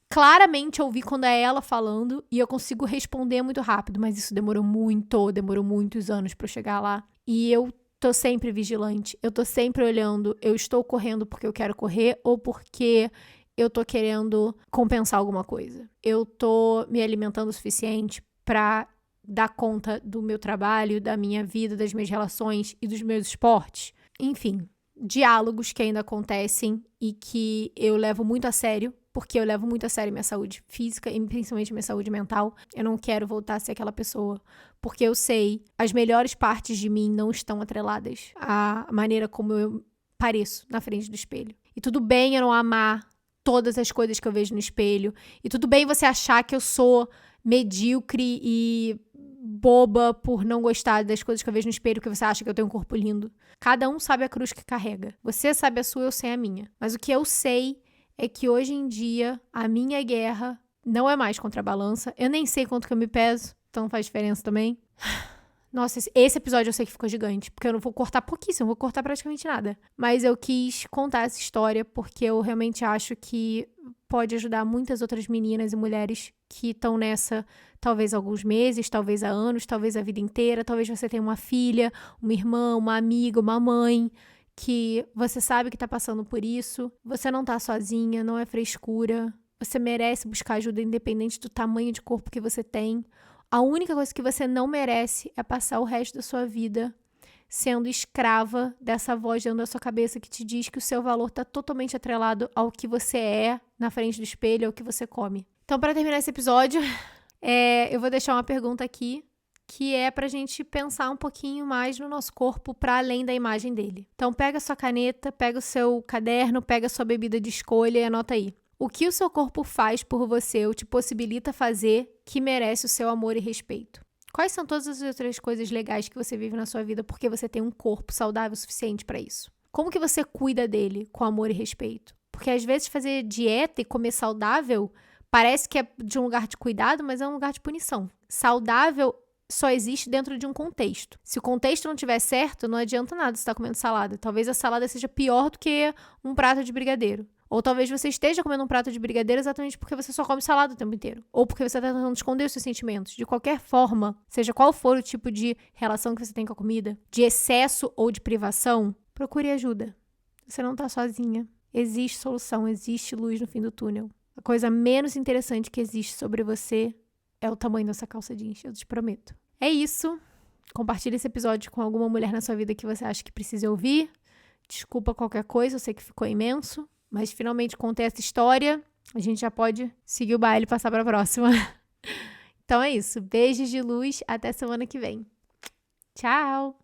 claramente ouvir quando é ela falando e eu consigo responder muito rápido, mas isso demorou muitos anos pra eu chegar lá. E eu tô sempre vigilante, eu tô sempre olhando, eu estou correndo porque eu quero correr ou porque eu tô querendo compensar alguma coisa. Eu tô me alimentando o suficiente pra dar conta do meu trabalho, da minha vida, das minhas relações e dos meus esportes. Enfim, diálogos que ainda acontecem e que eu levo muito a sério, porque eu levo muito a sério minha saúde física e principalmente minha saúde mental. Eu não quero voltar a ser aquela pessoa, porque eu sei, as melhores partes de mim não estão atreladas à maneira como eu pareço na frente do espelho. E tudo bem eu não amar todas as coisas que eu vejo no espelho, e tudo bem você achar que eu sou medíocre e boba por não gostar das coisas que eu vejo no espelho, porque você acha que eu tenho um corpo lindo. Cada um sabe a cruz que carrega. Você sabe a sua, eu sei a minha. Mas o que eu sei é que hoje em dia a minha guerra não é mais contra a balança. Eu nem sei quanto que eu me peso, então faz diferença também. Nossa, esse episódio eu sei que ficou gigante, porque eu não vou cortar pouquíssimo, eu vou cortar praticamente nada. Mas eu quis contar essa história porque eu realmente acho que pode ajudar muitas outras meninas e mulheres que estão nessa, talvez há alguns meses, talvez há anos, talvez a vida inteira. Talvez você tenha uma filha, uma irmã, uma amiga, uma mãe, que você sabe que tá passando por isso. Você não tá sozinha, não é frescura. Você merece buscar ajuda independente do tamanho de corpo que você tem. A única coisa que você não merece é passar o resto da sua vida sendo escrava dessa voz dentro da sua cabeça que te diz que o seu valor tá totalmente atrelado ao que você é na frente do espelho, ao que você come. Então, para terminar esse episódio, eu vou deixar uma pergunta aqui, que é pra gente pensar um pouquinho mais no nosso corpo para além da imagem dele. Então, pega a sua caneta, pega o seu caderno, pega a sua bebida de escolha e anota aí. O que o seu corpo faz por você ou te possibilita fazer que merece o seu amor e respeito? Quais são todas as outras coisas legais que você vive na sua vida porque você tem um corpo saudável o suficiente para isso? Como que você cuida dele com amor e respeito? Porque às vezes fazer dieta e comer saudável parece que é de um lugar de cuidado, mas é um lugar de punição. Saudável só existe dentro de um contexto. Se o contexto não estiver certo, não adianta nada você estar comendo salada. Talvez a salada seja pior do que um prato de brigadeiro. Ou talvez você esteja comendo um prato de brigadeiro exatamente porque você só come salada o tempo inteiro. Ou porque você está tentando esconder os seus sentimentos. De qualquer forma, seja qual for o tipo de relação que você tem com a comida, de excesso ou de privação, procure ajuda. Você não está sozinha. Existe solução, existe luz no fim do túnel. A coisa menos interessante que existe sobre você é o tamanho dessa calça jeans, eu te prometo. É isso. Compartilhe esse episódio com alguma mulher na sua vida que você acha que precisa ouvir. Desculpa qualquer coisa, eu sei que ficou imenso. Mas finalmente contei essa história, a gente já pode seguir o baile e passar para a próxima. Então é isso. Beijos de luz, até semana que vem. Tchau!